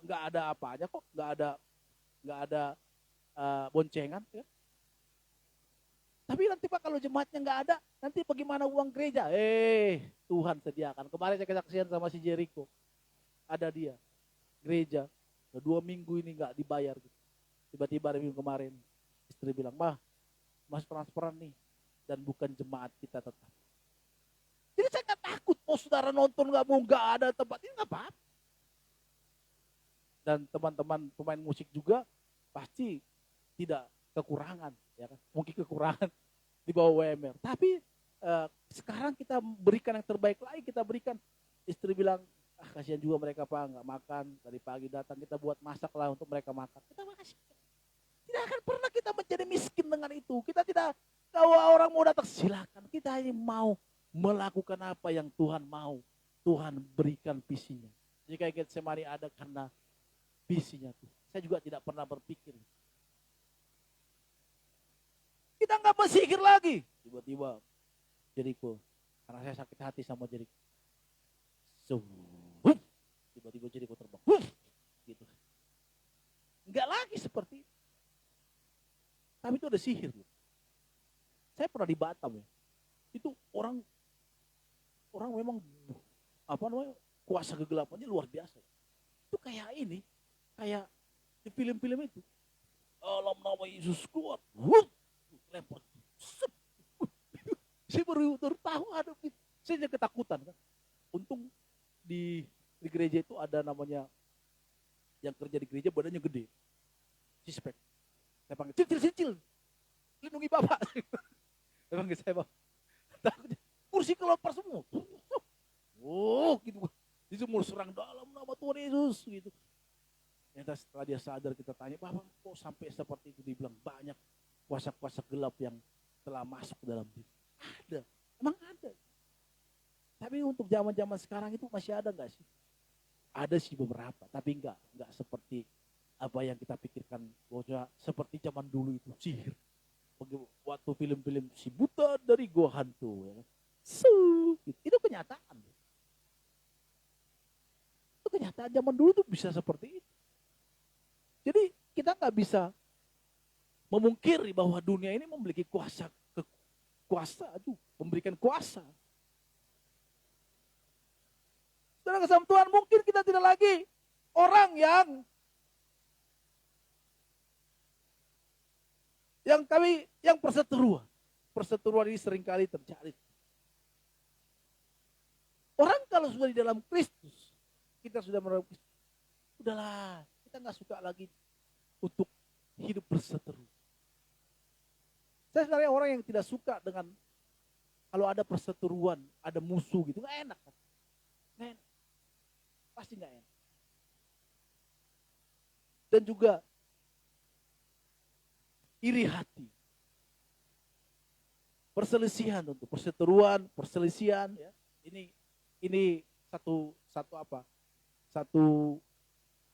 nggak ada apanya kok. Nggak ada boncengan. Ya. Tapi nanti Pak kalau jemaatnya nggak ada, nanti bagaimana uang gereja? Tuhan sediakan. Kemarin saya kesaksian sama si Jericho. Ada dia, gereja. Udah 2 minggu ini nggak dibayar. Gitu. Tiba-tiba hari minggu kemarin, istri bilang, Mas transferan nih. Dan bukan jemaat kita tetap. Jadi saya nggak takut. Oh saudara nonton nggak ada tempat ini nggak apa-apa. Dan teman-teman pemain musik juga pasti tidak kekurangan, ya kan? Mungkin kekurangan di bawah WMR. Tapi sekarang kita berikan yang terbaik lagi, kita berikan. Istri bilang, kasihan juga mereka Pak, nggak makan dari pagi datang, kita buat masak lah untuk mereka makan. Kita makasih. Tidak akan pernah kita menjadi miskin dengan itu. Kita tidak, kalau orang mau datang silakan. Kita hanya mau melakukan apa yang Tuhan mau. Tuhan berikan visinya. Jika Getsemani ada karena visinya tuh. Saya juga tidak pernah berpikir. Kita nggak berpikir lagi. Tiba-tiba Jericho, karena saya sakit hati sama Jericho. Tiba-tiba Jericho terbang. Gitu. Nggak lagi seperti itu. Tapi itu ada sihir. Saya pernah di Batam ya. Itu orang memang kuasa kegelapannya luar biasa. Itu kayak ini, kayak di film-film itu. Dalam nama Yesus kuat. Lempar. Saya baru tahu ada itu. Saya jadi ketakutan kan. Untung di gereja itu ada namanya yang kerja di gereja badannya gede. Sispek. Saya panggil, cicil. Lindungi Bapak. Saya panggil saya Bapak. Takutnya kursi kelopar semua. Gitu. Itu mau serang dalam nama Tuhan Yesus gitu. Ternyata setelah dia sadar kita tanya, Bapak kok sampai seperti itu? Dibilang banyak kuasa-kuasa gelap yang telah masuk dalam diri. Ada, emang ada. Tapi untuk zaman-zaman sekarang itu masih ada nggak sih? Ada sih beberapa, tapi enggak seperti apa yang kita pikirkan. Bahwa seperti zaman dulu itu sihir. Waktu film-film si buta dari gua hantu, ya. Itu kenyataan. Itu kenyataan zaman dulu tuh bisa seperti itu. Jadi kita nggak bisa memungkiri bahwa dunia ini memiliki kuasa, memberikan kuasa. Saudara kesam Tuhan, mungkin kita tidak lagi orang yang perseteruan. Perseteruan ini seringkali terjadi. Orang kalau sudah di dalam Kristus, kita sudah menerima Kristus, udahlah, kita nggak suka lagi untuk hidup berseteru. Saya sebenarnya orang yang tidak suka dengan kalau ada perseteruan, ada musuh gitu, nggak enak. Nggak enak. Pasti nggak enak. Dan juga iri hati. Perselisihan tentu, perseteruan, perselisihan ya. Ini satu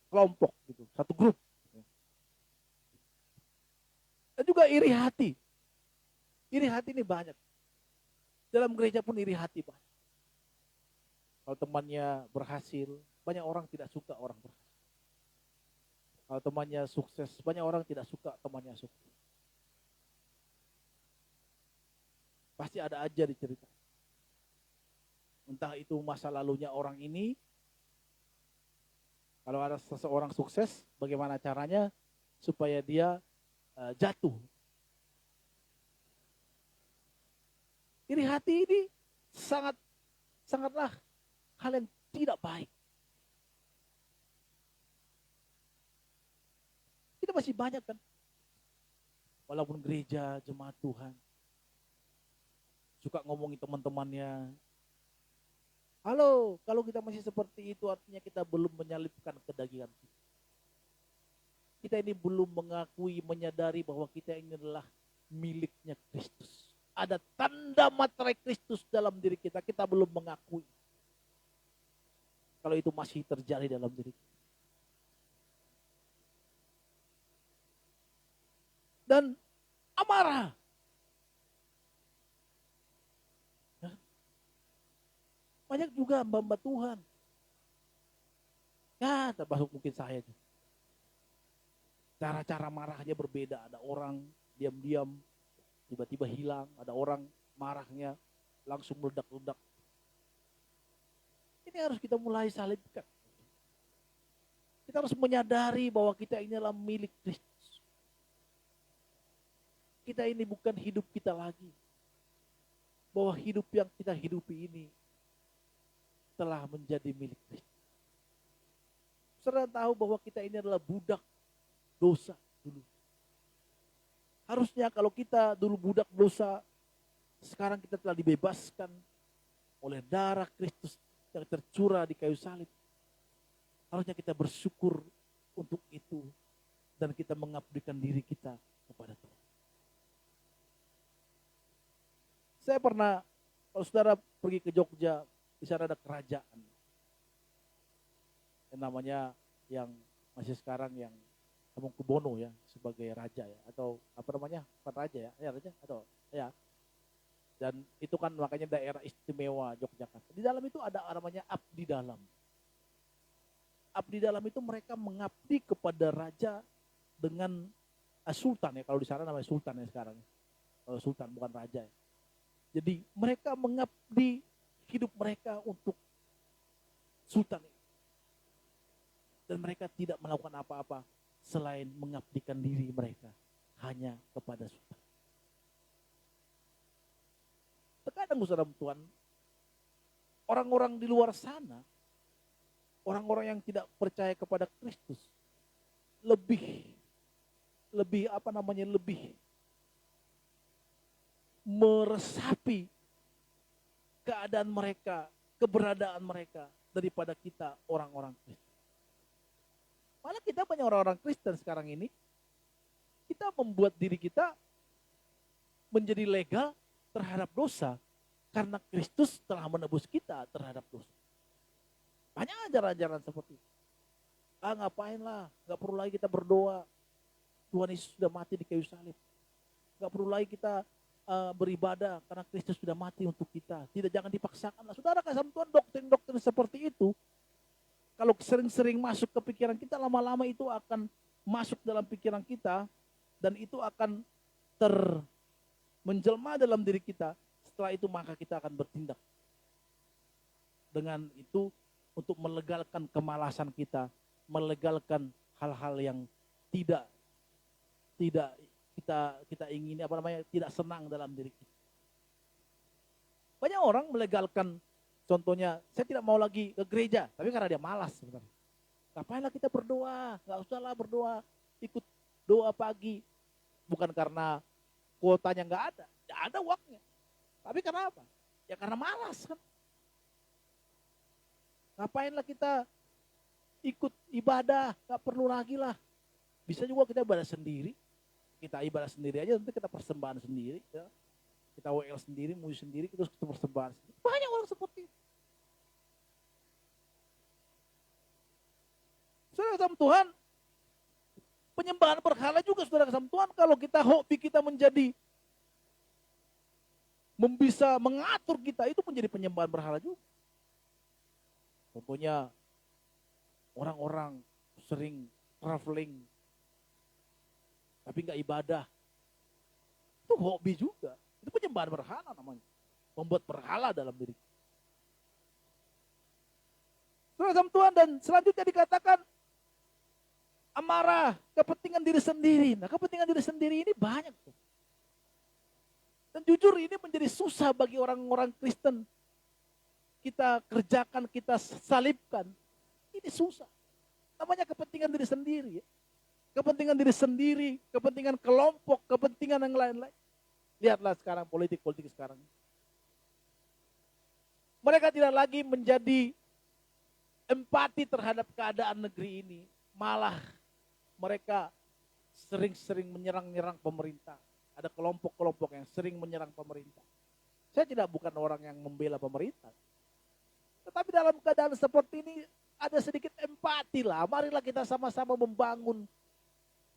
kelompok gitu, satu grup. Dan juga iri hati. Iri hati ini banyak. Dalam gereja pun iri hati banyak. Kalau temannya berhasil, banyak orang tidak suka orang berhasil. Kalau temannya sukses, banyak orang tidak suka temannya sukses. Pasti ada aja diceritakan. Entah itu masa lalunya orang ini, kalau ada seseorang sukses, bagaimana caranya supaya dia jatuh. Iri hati ini sangatlah hal yang tidak baik. Kita masih banyak kan, walaupun gereja, jemaat Tuhan, suka ngomongin teman-temannya. Halo, kalau kita masih seperti itu artinya kita belum menyalipkan kedagingan kita. Kita ini belum mengakui, menyadari bahwa kita ini adalah miliknya Kristus. ada tanda materai Kristus dalam diri kita, kita belum mengakui. Kalau itu masih terjadi dalam diri kita. Dan amarah. Banyak juga hamba-hamba Tuhan. Ya, termasuk mungkin saya juga. Cara-cara marahnya berbeda. Ada orang diam-diam, tiba-tiba hilang. Ada orang marahnya langsung meledak-ledak. Ini harus kita mulai salibkan. Kita harus menyadari bahwa kita ini adalah milik Kristus. Kita ini bukan hidup kita lagi. Bahwa hidup yang kita hidupi ini telah menjadi milik Kristus. Saudara tahu bahwa kita ini adalah budak dosa dulu. Harusnya kalau kita dulu budak dosa, sekarang kita telah dibebaskan oleh darah Kristus yang tercurah di kayu salib. Harusnya kita bersyukur untuk itu dan kita mengabdikan diri kita kepada Tuhan. Saya pernah, kalau saudara pergi ke Jogja, di sana ada kerajaan. Yang namanya yang masih sekarang yang Hamengkubuwono ya, sebagai raja ya, atau apa namanya, bukan raja ya raja atau ya. Dan itu kan makanya daerah istimewa Yogyakarta. Di dalam itu ada namanya abdi dalam. Abdi dalam itu mereka mengabdi kepada raja dengan sultan ya, kalau di sana namanya sultan ya sekarang. Kalau sultan bukan raja ya. Jadi mereka mengabdi hidup mereka untuk sultan. Dan mereka tidak melakukan apa-apa selain mengabdikan diri mereka hanya kepada sultan. Terkadang saudara Tuhan, orang-orang di luar sana, orang-orang yang tidak percaya kepada Kristus, lebih meresapi keadaan mereka, keberadaan mereka daripada kita orang-orang Kristen. Malah kita banyak orang-orang Kristen sekarang ini, kita membuat diri kita menjadi legal terhadap dosa karena Kristus telah menebus kita terhadap dosa. Banyak ajaran-ajaran seperti itu. Ngapain lah, gak perlu lagi kita berdoa. Tuhan Yesus sudah mati di kayu salib. Gak perlu lagi kita beribadah karena Kristus sudah mati untuk kita. Tidak, jangan dipaksakan lah. Saudara, kasih Tuhan, doktrin-doktrin seperti itu, kalau sering-sering masuk ke pikiran kita, lama-lama itu akan masuk dalam pikiran kita, dan itu akan menjelma dalam diri kita. Setelah itu maka kita akan bertindak. Dengan itu untuk melegalkan kemalasan kita, melegalkan hal-hal yang tidak kita ingini, tidak senang dalam diri kita. Banyak orang melegalkan, contohnya, saya tidak mau lagi ke gereja, tapi karena dia malas sebenarnya. Ngapainlah kita berdoa, nggak usahlah berdoa, ikut doa pagi, bukan karena kuotanya nggak ada uangnya. Tapi karena apa? Ya karena malas kan. Ngapainlah kita ikut ibadah, nggak perlu lagi lah. Bisa juga kita ibadah sendiri. Kita ibadah sendiri aja, nanti kita persembahan sendiri. Ya. Kita WL sendiri, muji sendiri, terus kita persembahan sendiri. Banyak orang seperti itu. Saudara kasih Tuhan, penyembahan berhala juga saudara kasih Tuhan, kalau kita hobi kita menjadi bisa mengatur kita, itu menjadi penyembahan berhala juga. Contohnya orang-orang sering traveling tapi nggak ibadah, itu hobi juga. Itu penyembahan berhala namanya, membuat berhala dalam diri. Saudara Tuhan, dan selanjutnya dikatakan amarah, kepentingan diri sendiri. Nah, kepentingan diri sendiri ini banyak tuh. Dan jujur ini menjadi susah bagi orang-orang Kristen. Kita kerjakan, kita salibkan. Ini susah. Namanya kepentingan diri sendiri. Ya. Kepentingan diri sendiri, kepentingan kelompok, kepentingan yang lain-lain. Lihatlah sekarang politik sekarang. Mereka tidak lagi menjadi empati terhadap keadaan negeri ini. Malah mereka sering-sering menyerang-nyerang pemerintah. Ada ada kelompok-kelompok yang sering menyerang pemerintah. Saya bukan orang yang membela pemerintah. Tetapi dalam keadaan seperti ini ada sedikit empati lah. Marilah kita sama-sama membangun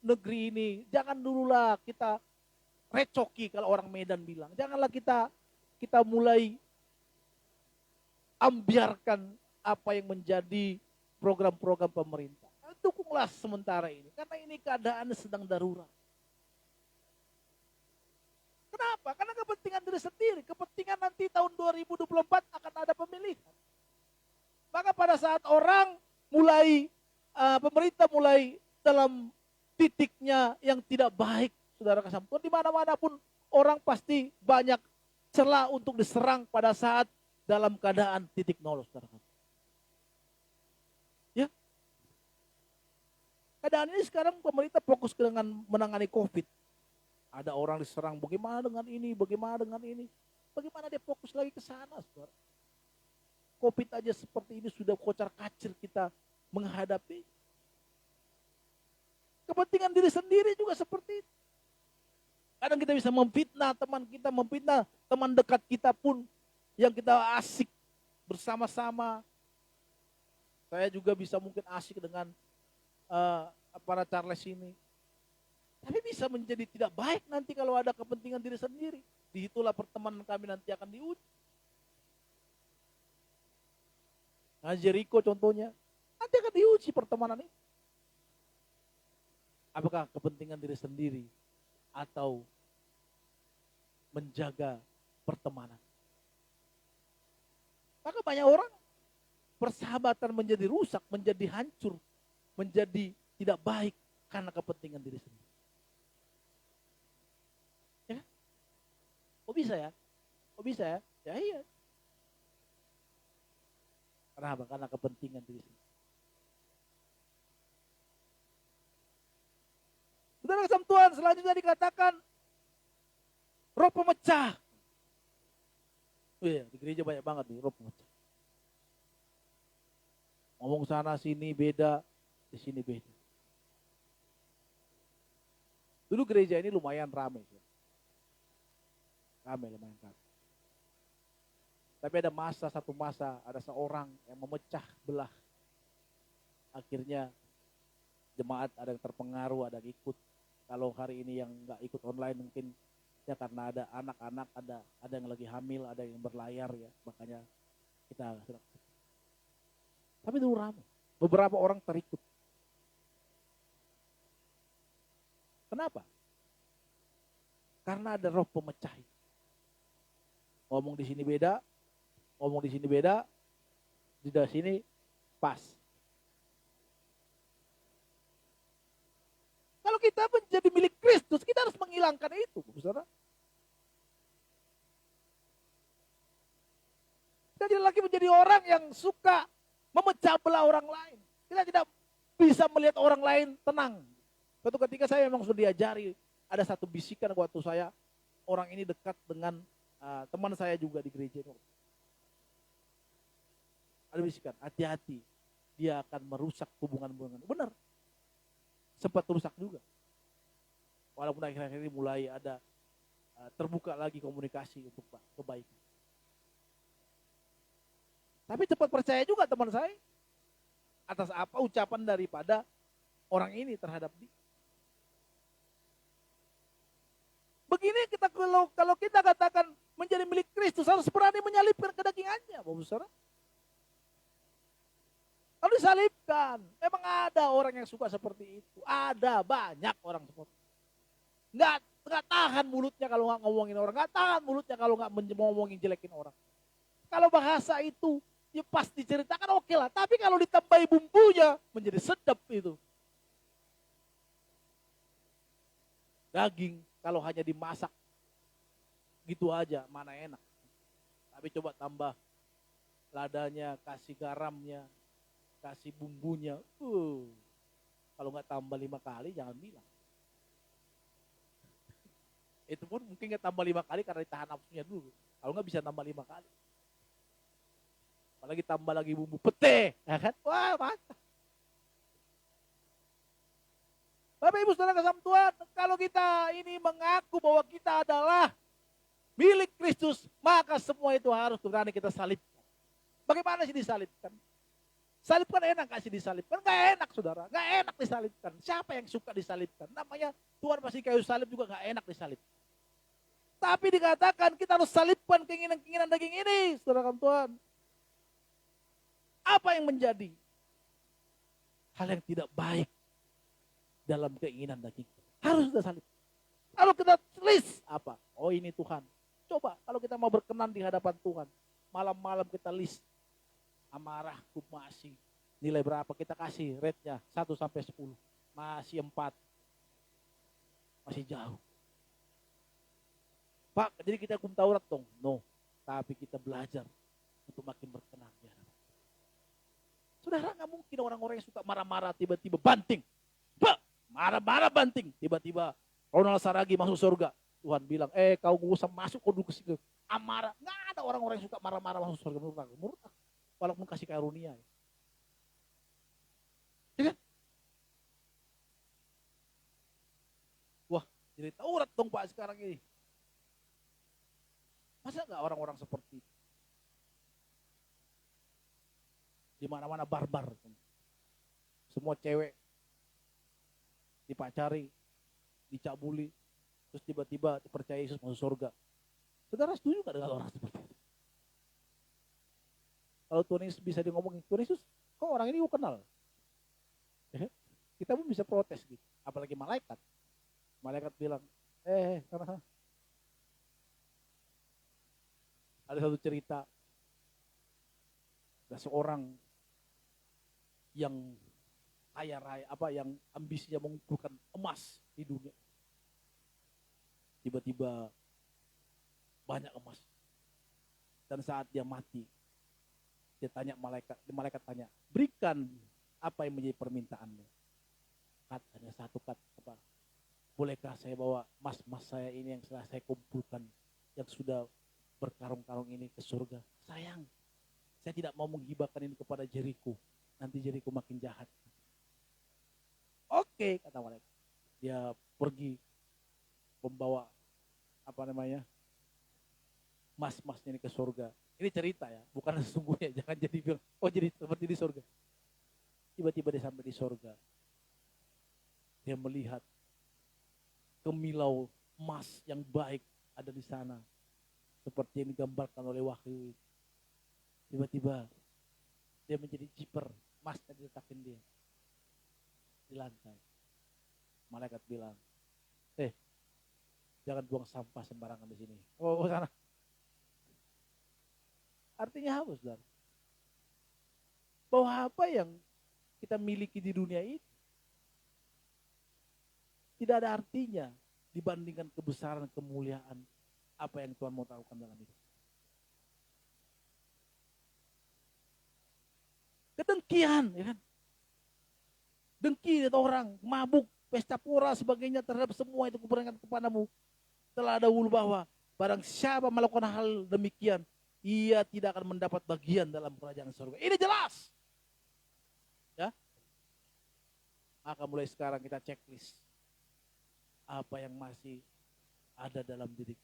negeri ini. Jangan dululah kita recoki kalau orang Medan bilang. Janganlah kita mulai ambiarkan apa yang menjadi program-program pemerintah. Dukunglah sementara ini. Karena ini keadaan sedang darurat. Kenapa? Karena kepentingan diri sendiri. Kepentingan nanti tahun 2024 akan ada pemilihan. Maka pada saat orang pemerintah mulai dalam titiknya yang tidak baik, saudara kesatuan, di mana-mana pun orang pasti banyak celah untuk diserang pada saat dalam keadaan titik nol, saudara. Ya, keadaan ini sekarang pemerintah fokus dengan menangani COVID. Ada orang diserang, bagaimana dengan ini, bagaimana dengan ini. Bagaimana dia fokus lagi ke sana, saudara. COVID aja seperti ini sudah kocar-kacir kita menghadapi. Kepentingan diri sendiri juga seperti itu. Kadang kita bisa memfitnah teman kita, memfitnah teman dekat kita pun yang kita asik bersama-sama. Saya juga bisa mungkin asik dengan para Charles ini. Tapi bisa menjadi tidak baik nanti kalau ada kepentingan diri sendiri. Dihitulah pertemanan kami nanti akan diuji. Nah, Jericho contohnya, nanti akan diuji pertemanan ini. Apakah kepentingan diri sendiri atau menjaga pertemanan? Maka banyak orang persahabatan menjadi rusak, menjadi hancur, menjadi tidak baik karena kepentingan diri sendiri. Ya? Kok bisa ya? Kok bisa ya? Ya iya. Kenapa? Karena kepentingan diri sendiri. Saudara kasih Tuhan, selanjutnya dikatakan roh pemecah. Oh iya, di gereja banyak banget nih roh pemecah. Ngomong sana sini beda, di sini beda. Dulu gereja ini lumayan ramai. Ramai, lumayan ramai. Tapi ada satu masa, ada seorang yang memecah belah. Akhirnya jemaat ada yang terpengaruh, ada yang ikut. Kalau hari ini yang nggak ikut online mungkin ya karena ada anak-anak, ada yang lagi hamil, ada yang berlayar ya, makanya kita. Tapi dulu ramai, beberapa orang terikut. Kenapa? Karena ada roh pemecah. Ngomong di sini beda, ngomong di sini beda, di sini pas. Kalau kita menjadi milik Kristus, kita harus menghilangkan itu, saudara. Kita tidak lagi menjadi orang yang suka memecah belah orang lain. Kita tidak bisa melihat orang lain tenang. Suatu ketika saya memang sudah diajari, ada satu bisikan waktu saya, orang ini dekat dengan teman saya juga di gereja. Ada bisikan, hati-hati, dia akan merusak hubungan-hubungan. Benar. Sempat rusak juga. Walaupun akhir-akhir ini mulai ada terbuka lagi komunikasi untuk kebaikan. Tapi cepat percaya juga teman saya atas apa ucapan daripada orang ini terhadap dia. Begini kita kalau kita katakan menjadi milik Kristus harus berani menyalipkan kedagingannya, Bapak Saudara. Kalau disalibkan, memang ada orang yang suka seperti itu. Ada banyak orang seperti itu. Nggak tahan mulutnya kalau nggak ngomongin orang. Nggak tahan mulutnya kalau nggak ngomongin jelekin orang. Kalau bahasa itu ya pas diceritakan oke lah. Tapi kalau ditambahi bumbunya menjadi sedap itu. Daging kalau hanya dimasak gitu aja mana enak. Tapi coba tambah ladanya, kasih garamnya, kasih bumbunya. Kalau nggak tambah 5 kali jangan bilang. Itu pun mungkin nggak tambah 5 kali karena ditahan nafsunya dulu. Kalau nggak bisa tambah 5 kali. Apalagi tambah lagi bumbu pete, ya kan? Wah, mantap. Bapak Ibu Saudara kasih Tuhan, kalau kita ini mengaku bahwa kita kita adalah milik Kristus, maka semua itu harus berani kita salibkan. Bagaimana sih disalibkan? Salibkan enak gak sih disalibkan? Gak enak saudara, gak enak disalibkan. Siapa yang suka disalibkan? Namanya Tuhan pasti kayu salib juga gak enak disalibkan. Tapi dikatakan kita harus salibkan keinginan-keinginan daging ini, saudara Tuhan. Apa yang menjadi hal yang tidak baik dalam keinginan daging? Harus kita salib. Kalau kita list apa? Oh ini Tuhan. Coba kalau kita mau berkenan di hadapan Tuhan, malam-malam kita list amarah, kumasi, nilai berapa kita kasih rate-nya 1 sampai 10. Masih 4. Masih jauh. Pak, jadi kita hukum Taurat dong? No. Tapi kita belajar untuk makin berkenan di hadapan. Saudara, nggak mungkin orang-orang yang suka marah-marah tiba-tiba banting. Pak, marah-marah banting. Tiba-tiba Ronald Saragi masuk surga. Tuhan bilang, kau gak usah masuk, kau duduk ke situ. Amarah. Nggak ada orang-orang yang suka marah-marah masuk surga. Menurut aku. Walaupun kasih karunia. Ya kan? Wah, jadi Taurat dong Pak sekarang ini. Masa nggak orang-orang seperti itu? Di mana-mana barbar. Semua cewek dipacari, dicabuli, terus tiba-tiba dipercaya Yesus masuk surga. Saudara setuju nggak dengan orang seperti itu? Kalau Tuhan Yesus bisa ngomongin, Tuhan Yesus, kok orang ini gue kenal? Kita pun bisa protes gitu. Apalagi malaikat. Malaikat bilang, sana. Ada satu cerita. Ada seorang yang kaya raya, yang ambisinya mengumpulkan emas di dunia. Tiba-tiba banyak emas. Dan saat dia mati, dia tanya malaikat tanya, berikan apa yang menjadi permintaanmu. Hanya satu kata, bolehkah saya bawa emas-emas saya ini yang telah saya kumpulkan, yang sudah berkarung-karung ini ke surga? Sayang, saya tidak mau menghibahkan ini kepada Jericho. Nanti Jericho makin jahat. Oke, kata malaikat. Dia pergi membawa emas-emasnya ini ke surga. Ini cerita ya, bukan sesungguhnya. Jangan jadi bilang, jadi seperti di surga. Tiba-tiba dia sampai di surga. Dia melihat kemilau emas yang baik ada di sana. Seperti yang digambarkan oleh Wahyu. Tiba-tiba dia menjadi jiper. Emasnya diletakin dia di lantai. Malaikat bilang, jangan buang sampah sembarangan di sini. Oh, sana. Artinya apa, saudara? Bahwa apa yang kita miliki di dunia ini tidak ada artinya dibandingkan kebesaran, kemuliaan apa yang Tuhan mau lakukan dalam hidup. Kedengkian, ya kan? Dengki atau orang, mabuk, pesta pora, sebagainya terhadap semua itu kuperingatkan kepadamu. Telah ada ulu bahwa barang siapa melakukan hal demikian, ia tidak akan mendapat bagian dalam kerajaan surga. Ini jelas. Ya. Maka mulai sekarang kita checklist apa yang masih ada dalam diri.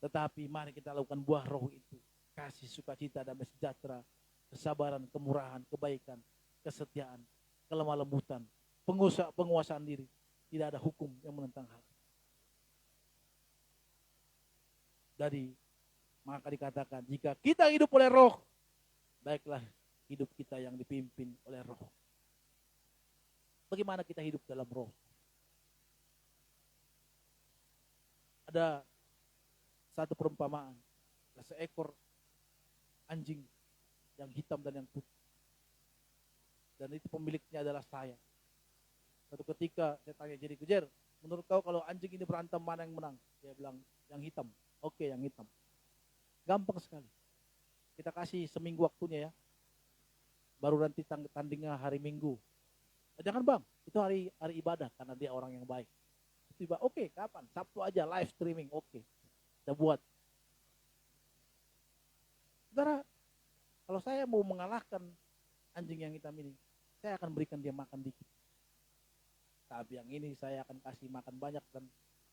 Tetapi mari kita lakukan buah roh itu. Kasih, sukacita, damai sejahtera, kesabaran, kemurahan, kebaikan, kesetiaan, kelemah lembutan, penguasaan diri. Tidak ada hukum yang menentang hal. Jadi maka dikatakan jika kita hidup oleh roh, baiklah hidup kita yang dipimpin oleh roh. Bagaimana kita hidup dalam roh? Ada satu perumpamaan, ada seekor anjing yang hitam dan yang putih. Dan itu pemiliknya adalah saya. Suatu ketika saya tanya jadi kejar, menurut kau kalau anjing ini berantem mana yang menang? Dia bilang yang hitam. Oke, yang hitam. Gampang sekali. Kita kasih seminggu waktunya ya. Baru nanti tandingnya hari Minggu. Jangan bang, itu hari ibadah karena dia orang yang baik. Tiba, oke, kapan? Sabtu aja live streaming, oke. Kita buat. Saudara, kalau saya mau mengalahkan anjing yang hitam ini, saya akan berikan dia makan dikit. Tapi yang ini saya akan kasih makan banyak dan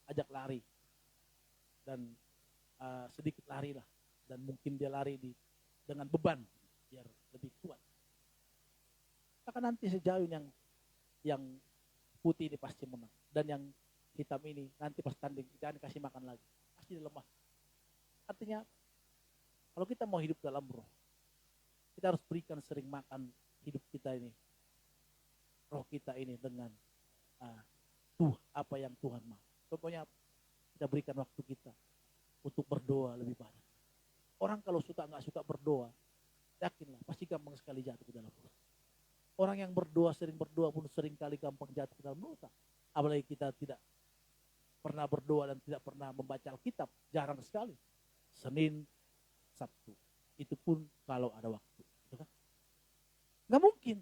ajak lari dan sedikit lari lah, dan mungkin dia lari dengan beban biar lebih kuat. Maka nanti sejauh yang putih ini pasti menang, dan yang hitam ini nanti pas tanding jangan kasih makan lagi, pasti dia lemah. Artinya kalau kita mau hidup dalam roh, kita harus berikan sering makan hidup kita ini, roh kita ini dengan apa yang Tuhan mau. Contohnya kita berikan waktu kita untuk berdoa lebih banyak. Orang kalau nggak suka berdoa, yakinlah pasti gampang sekali jatuh ke dalam dosa. Orang yang sering berdoa pun sering kali gampang jatuh ke dalam dosa. Apalagi kita tidak pernah berdoa dan tidak pernah membaca Alkitab, jarang sekali. Senin, Sabtu, itu pun kalau ada waktu, gitu kan? Nggak mungkin.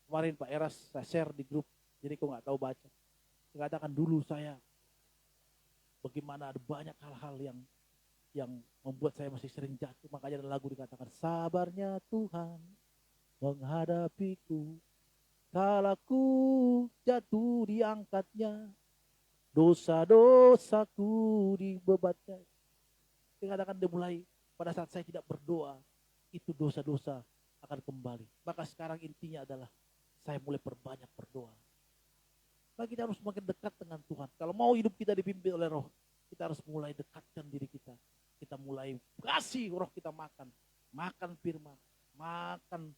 Kemarin Pak Eras saya share di grup, jadi kok nggak tahu baca. Saya katakan dulu saya bagaimana ada banyak hal-hal yang membuat saya masih sering jatuh. Makanya ada lagu dikatakan, sabarnya Tuhan menghadapiku, kala ku jatuh diangkatnya, dosa-dosaku dibebannya. Dikatakan dimulai pada saat saya tidak berdoa, itu dosa-dosa akan kembali. Maka sekarang intinya adalah saya mulai perbanyak berdoa. Maka kita harus semakin dekat dengan Tuhan. Kalau mau hidup kita dipimpin oleh roh, kita harus mulai dekatkan diri kita. Kita mulai kasih roh kita makan firman, makan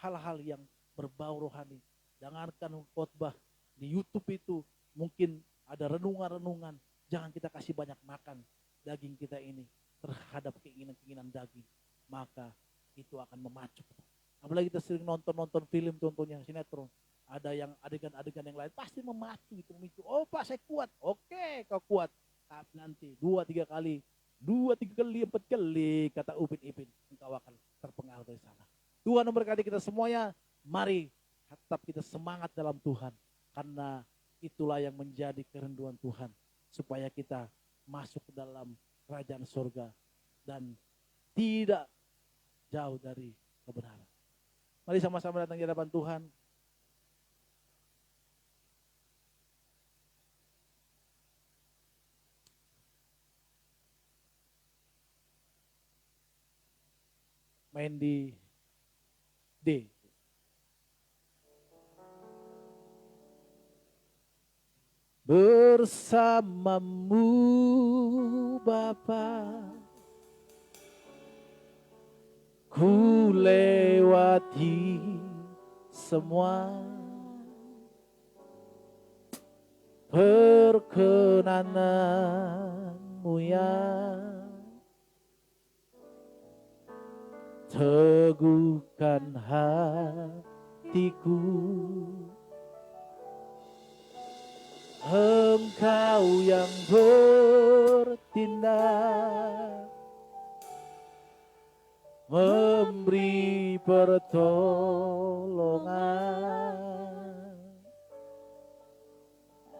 hal-hal yang berbau rohani. Jangankan khotbah di YouTube itu mungkin ada renungan-renungan. Jangan kita kasih banyak makan daging kita ini terhadap keinginan-keinginan daging. Maka itu akan memacu. Apalagi kita sering nonton film, contohnya sinetron. Ada yang adegan-adegan yang lain pasti memacu itu, memicu. Oh Pak saya kuat, oke kau kuat. Tapi nanti 2-3 kali, 4 kali kata Upin Ipin, engkau akan terpengaruh dari sana. Tuhan memberkati kita semuanya. Mari tetap kita semangat dalam Tuhan, karena itulah yang menjadi kerinduan Tuhan, supaya kita masuk ke dalam kerajaan surga dan tidak jauh dari kebenaran. Mari sama-sama datang di hadapan Tuhan. Main di D. Bersamamu Bapa, ku lewati semua perkenananmu yang teguhkan hatiku. Engkau yang bertindak, memberi pertolongan,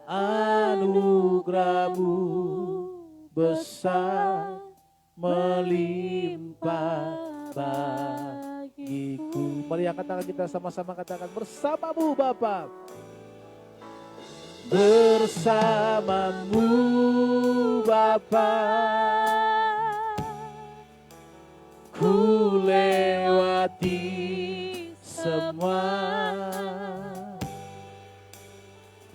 anugerah-Mu besar melimpah bagiku. Mari angkat tangan kita sama-sama katakan, bersamamu Bapa. Bersamamu Bapa, ku lewati semua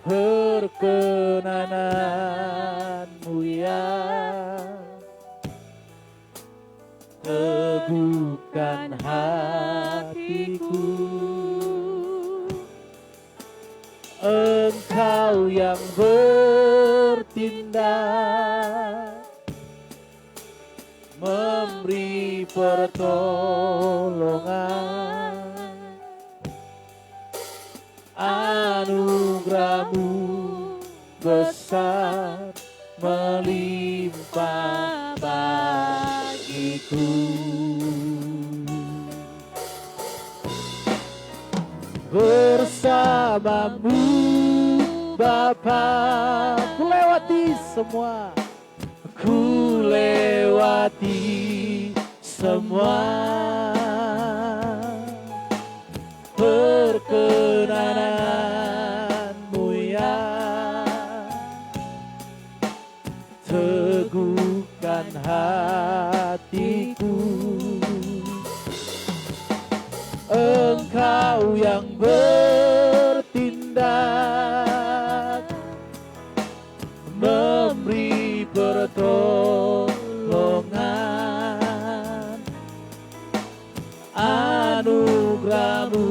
perkenananmu yang teguhkan hatiku. Engkau yang bertindak, memberi pertolongan, anugerah-Mu besar melimpah bagiku. Bersamamu Bapa, ku lewati semua, ku lewati semua perkenananmu yang teguhkan hatiku. Engkau yang bertindak, memberi pertolongan. Anugerah-Mu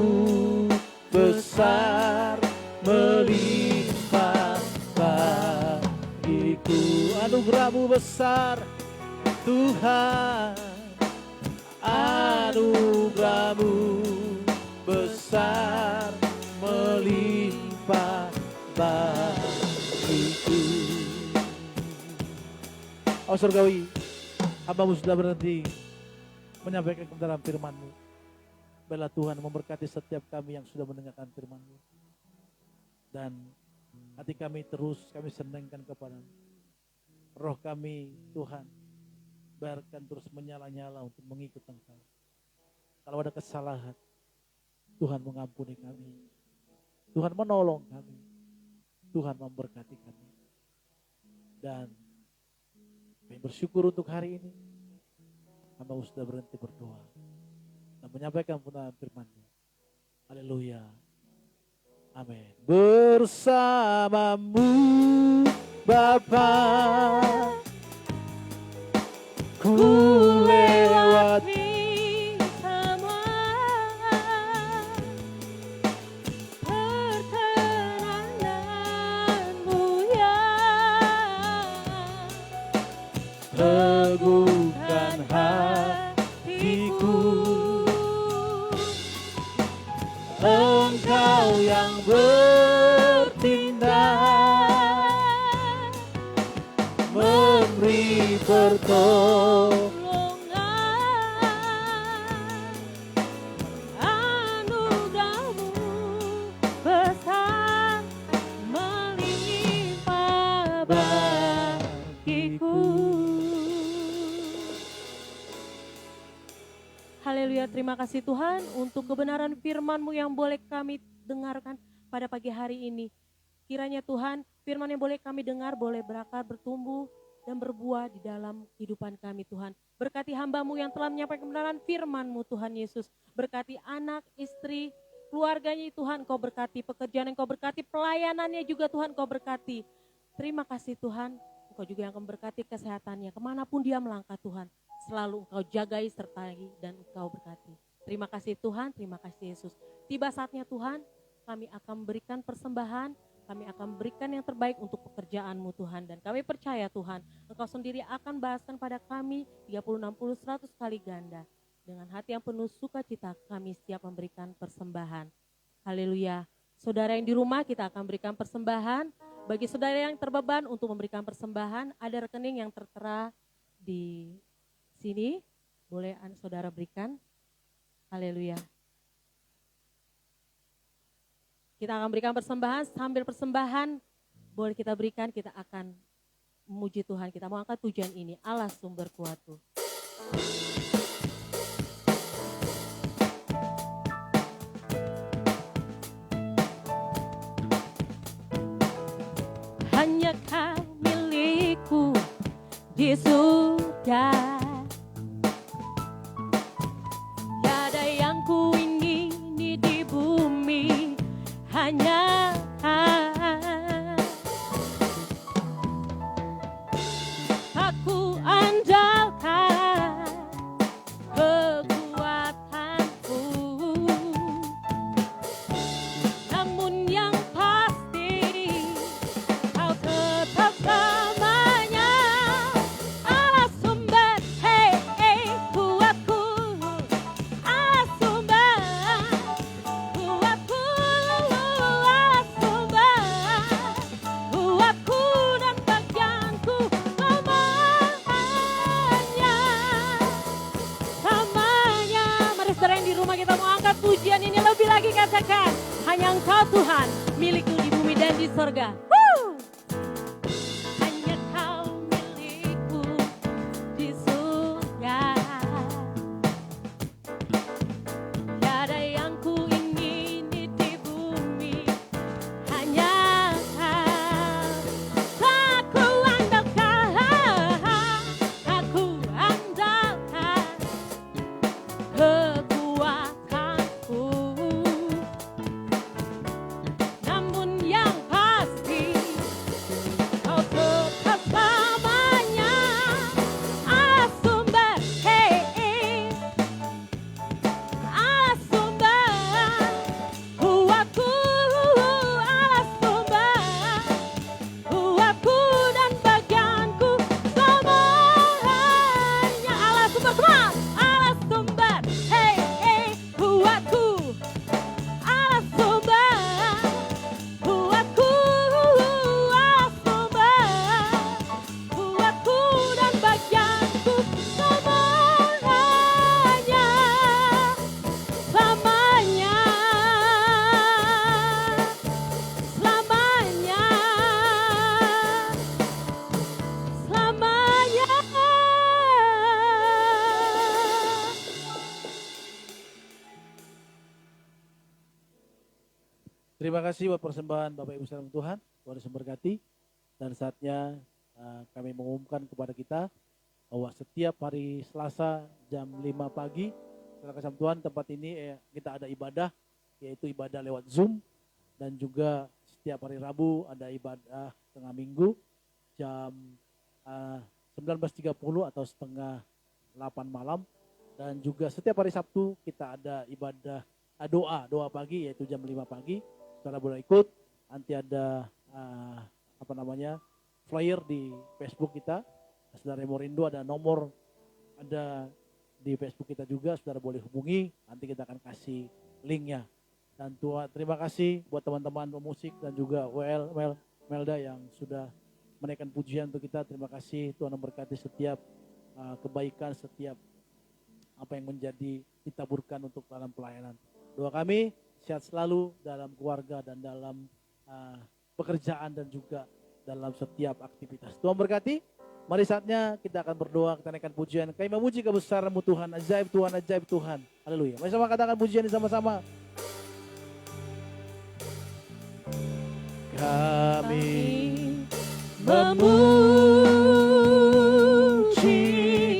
besar melimpah bagiku. Anugerah-Mu besar Tuhan, anugerah-Mu besar melimpah bagiku. Oh surgawi, hamba-Mu sudah berhenti menyampaikan kebenaran firman-Mu. Biarlah Tuhan memberkati setiap kami yang sudah mendengarkan firman-Mu. Dan hati kami terus kami senangkan kepada-Mu. Roh kami Tuhan, biarkan terus menyala-nyala untuk mengikut Engkau. Kalau ada kesalahan, Tuhan mengampuni kami. Tuhan menolong kami. Tuhan memberkati kami. Dan kami bersyukur untuk hari ini. Hamba sudah berhenti berdoa dan menyampaikan kebenaran firman-Mu. Haleluya. Amin. Bersama-Mu Bapa, ku lewati semua pertenangan-Mu ya, teguhkan hatiku. Engkau yang bertindak, memberi pertolongan. Anugerah-Mu besar melimpah bagiku. Haleluya, terima kasih Tuhan untuk kebenaran firman-Mu yang boleh kami dengarkan pada pagi hari ini. Kiranya Tuhan, firman yang boleh kami dengar boleh berakar, bertumbuh, dan berbuah di dalam kehidupan kami Tuhan. Berkati hamba-Mu yang telah menyampaikan kebenaran firman-Mu Tuhan Yesus. Berkati anak, istri, keluarganya Tuhan Kau berkati, pekerjaan yang Kau berkati, pelayanannya juga Tuhan Kau berkati. Terima kasih Tuhan, Engkau juga yang akan berkati kesehatannya, kemanapun dia melangkah Tuhan. Selalu Engkau jagai, sertai, dan Engkau berkati. Terima kasih Tuhan, terima kasih Yesus. Tiba saatnya Tuhan, kami akan memberikan persembahan, kami akan memberikan yang terbaik untuk pekerjaan-Mu Tuhan. Dan kami percaya Tuhan, Engkau sendiri akan balaskan pada kami 30, 60, 100 kali ganda. Dengan hati yang penuh sukacita kami siap memberikan persembahan. Haleluya. Saudara yang di rumah kita akan berikan persembahan. Bagi saudara yang terbeban untuk memberikan persembahan, ada rekening yang tertera di sini. Boleh saudara berikan. Haleluya. Kita akan berikan persembahan, sambil persembahan boleh kita berikan, kita akan memuji Tuhan. Kita mau angkat pujian ini, Allah sumber kuatku. Hanya Kau milikku di surga. Tiada yang ku ingini di bumi, hanya aku andalkan kekuatanku. Namun yang pasti Kau tetap selamanya Allah sumber, hey, hey, kuatku. Allah sumber kuatku, Allah sumber kuatku dan bagianku selamanya. Mari saudara yang di rumah kita mau angkat pujian ini lebih lagi, katakan hanya Engkau Tuhan milikku di bumi dan di sorga. Hanya Kau milikku di surga. Tiada yang ku ingini di bumi, hanya aku andalkan terima kasih buat persembahan Bapak Ibu saudara Tuhan. Tuhan Yesus memberkati. Dan saatnya kami mengumumkan kepada kita bahwa setiap hari Selasa jam 5 pagi, saudara kasih Tuhan, tempat ini kita ada ibadah, yaitu ibadah lewat Zoom. Dan juga setiap hari Rabu ada ibadah tengah minggu jam 19.30 atau setengah 8 malam. Dan juga setiap hari Sabtu kita ada ibadah doa pagi, yaitu jam 5 pagi. Saudara boleh ikut. Nanti ada flyer di Facebook kita. Saudara mau rindu ada nomor ada di Facebook kita juga. Saudara boleh hubungi. Nanti kita akan kasih linknya. Dan Tuhan, terima kasih buat teman-teman pemusik dan juga Melda yang sudah menaikkan pujian untuk kita. Terima kasih, Tuhan memberkati setiap kebaikan, setiap apa yang menjadi ditaburkan untuk dalam pelayanan. Doa kami sehat selalu dalam keluarga dan dalam pekerjaan dan juga dalam setiap aktivitas. Tuhan berkati. Mari saatnya kita akan berdoa, kita naikkan pujian. Kami memuji kebesaran-Mu Tuhan, ajaib Tuhan, ajaib Tuhan. Haleluya. Mari sama katakan pujian ini sama-sama. Kami memuji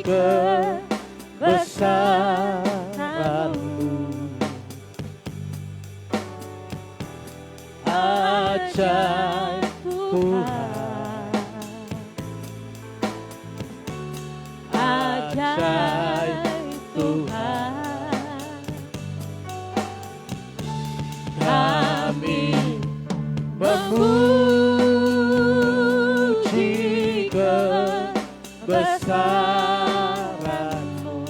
kebesaran-Mu, ajaib Tuhan, ajaib Tuhan. Kami memuji kebesaran-Mu,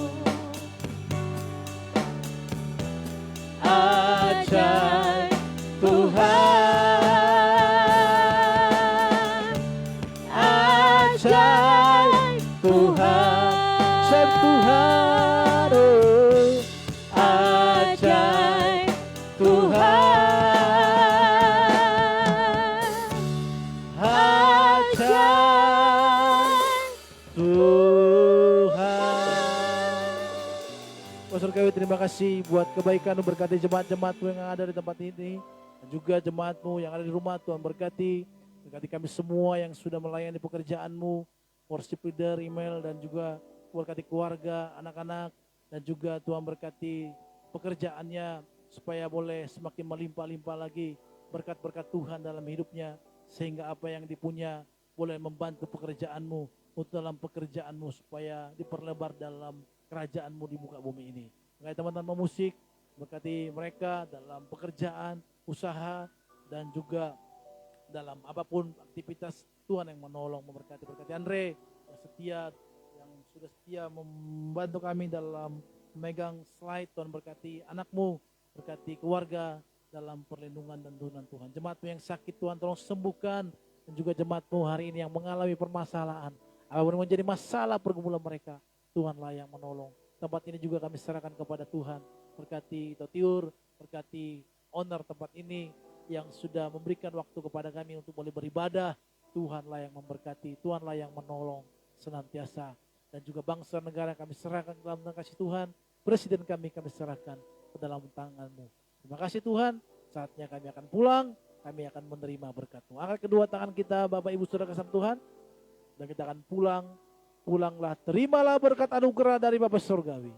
ajaib Tuhan, ajaib Tuhan, ajaib Tuhan, ajaib Tuhan. Surgawi, terima kasih buat kebaikan-Mu, berkati jemaat-jemaat-Mu yang ada di tempat ini, dan juga jemaat-Mu yang ada di rumah. Tuhan berkati kami semua yang sudah melayani pekerjaan-Mu, worship leader, email, dan juga berkati keluarga, anak-anak, dan juga Tuhan berkati pekerjaannya supaya boleh semakin melimpah-limpah lagi berkat-berkat Tuhan dalam hidupnya, sehingga apa yang dipunya boleh membantu pekerjaan-Mu, untuk dalam pekerjaan-Mu supaya diperlebar dalam kerajaan-Mu di muka bumi ini. Mengenai teman-teman pemusik, berkati mereka dalam pekerjaan, usaha, dan juga dalam apapun aktivitas. Tuhan yang menolong, memberkati. Berkati Andre yang sudah setia membantu kami dalam memegang slide. Tuhan berkati anakmu, berkati keluarga dalam perlindungan dan tuntunan Tuhan. Jemaatmu yang sakit, Tuhan tolong sembuhkan. Dan juga jemaatmu hari ini yang mengalami permasalahan, apapun yang menjadi masalah pergumulan mereka, Tuhanlah yang menolong. Tempat ini juga kami serahkan kepada Tuhan. Berkati Totiur, berkati owner tempat ini yang sudah memberikan waktu kepada kami untuk boleh beribadah. Tuhanlah yang memberkati, Tuhanlah yang menolong senantiasa. Dan juga bangsa negara kami serahkan ke dalam tangan kasih Tuhan. Presiden kami serahkan ke dalam tangan-Mu. Terima kasih Tuhan. Saatnya kami akan pulang, kami akan menerima berkat-Mu. Angkat kedua tangan kita, Bapak Ibu Saudara kasih Tuhan. Dan kita akan pulanglah, terimalah berkat anugerah dari Bapa Surgawi.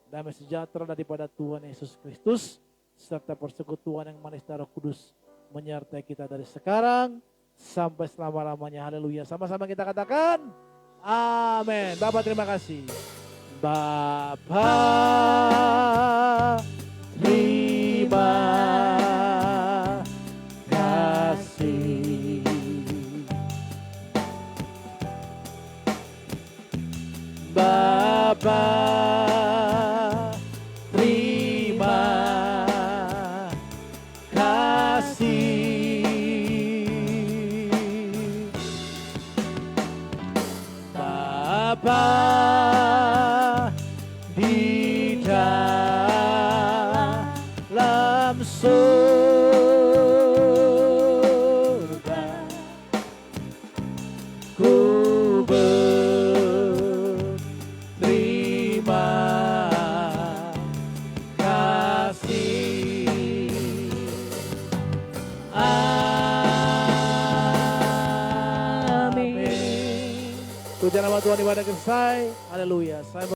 Damai sejahtera daripada Tuhan Yesus Kristus, serta persekutuan yang manis Roh Kudus menyertai kita dari sekarang sampai selama-lamanya. Haleluya. Sama-sama kita katakan, amin. Bapak terima kasih. Bapa terima kasih. Bapa terima kasih. Bapa di dalam surga, ku berterima kasih. Puja nama Tuhan, ibadah selesai. Haleluya. Saya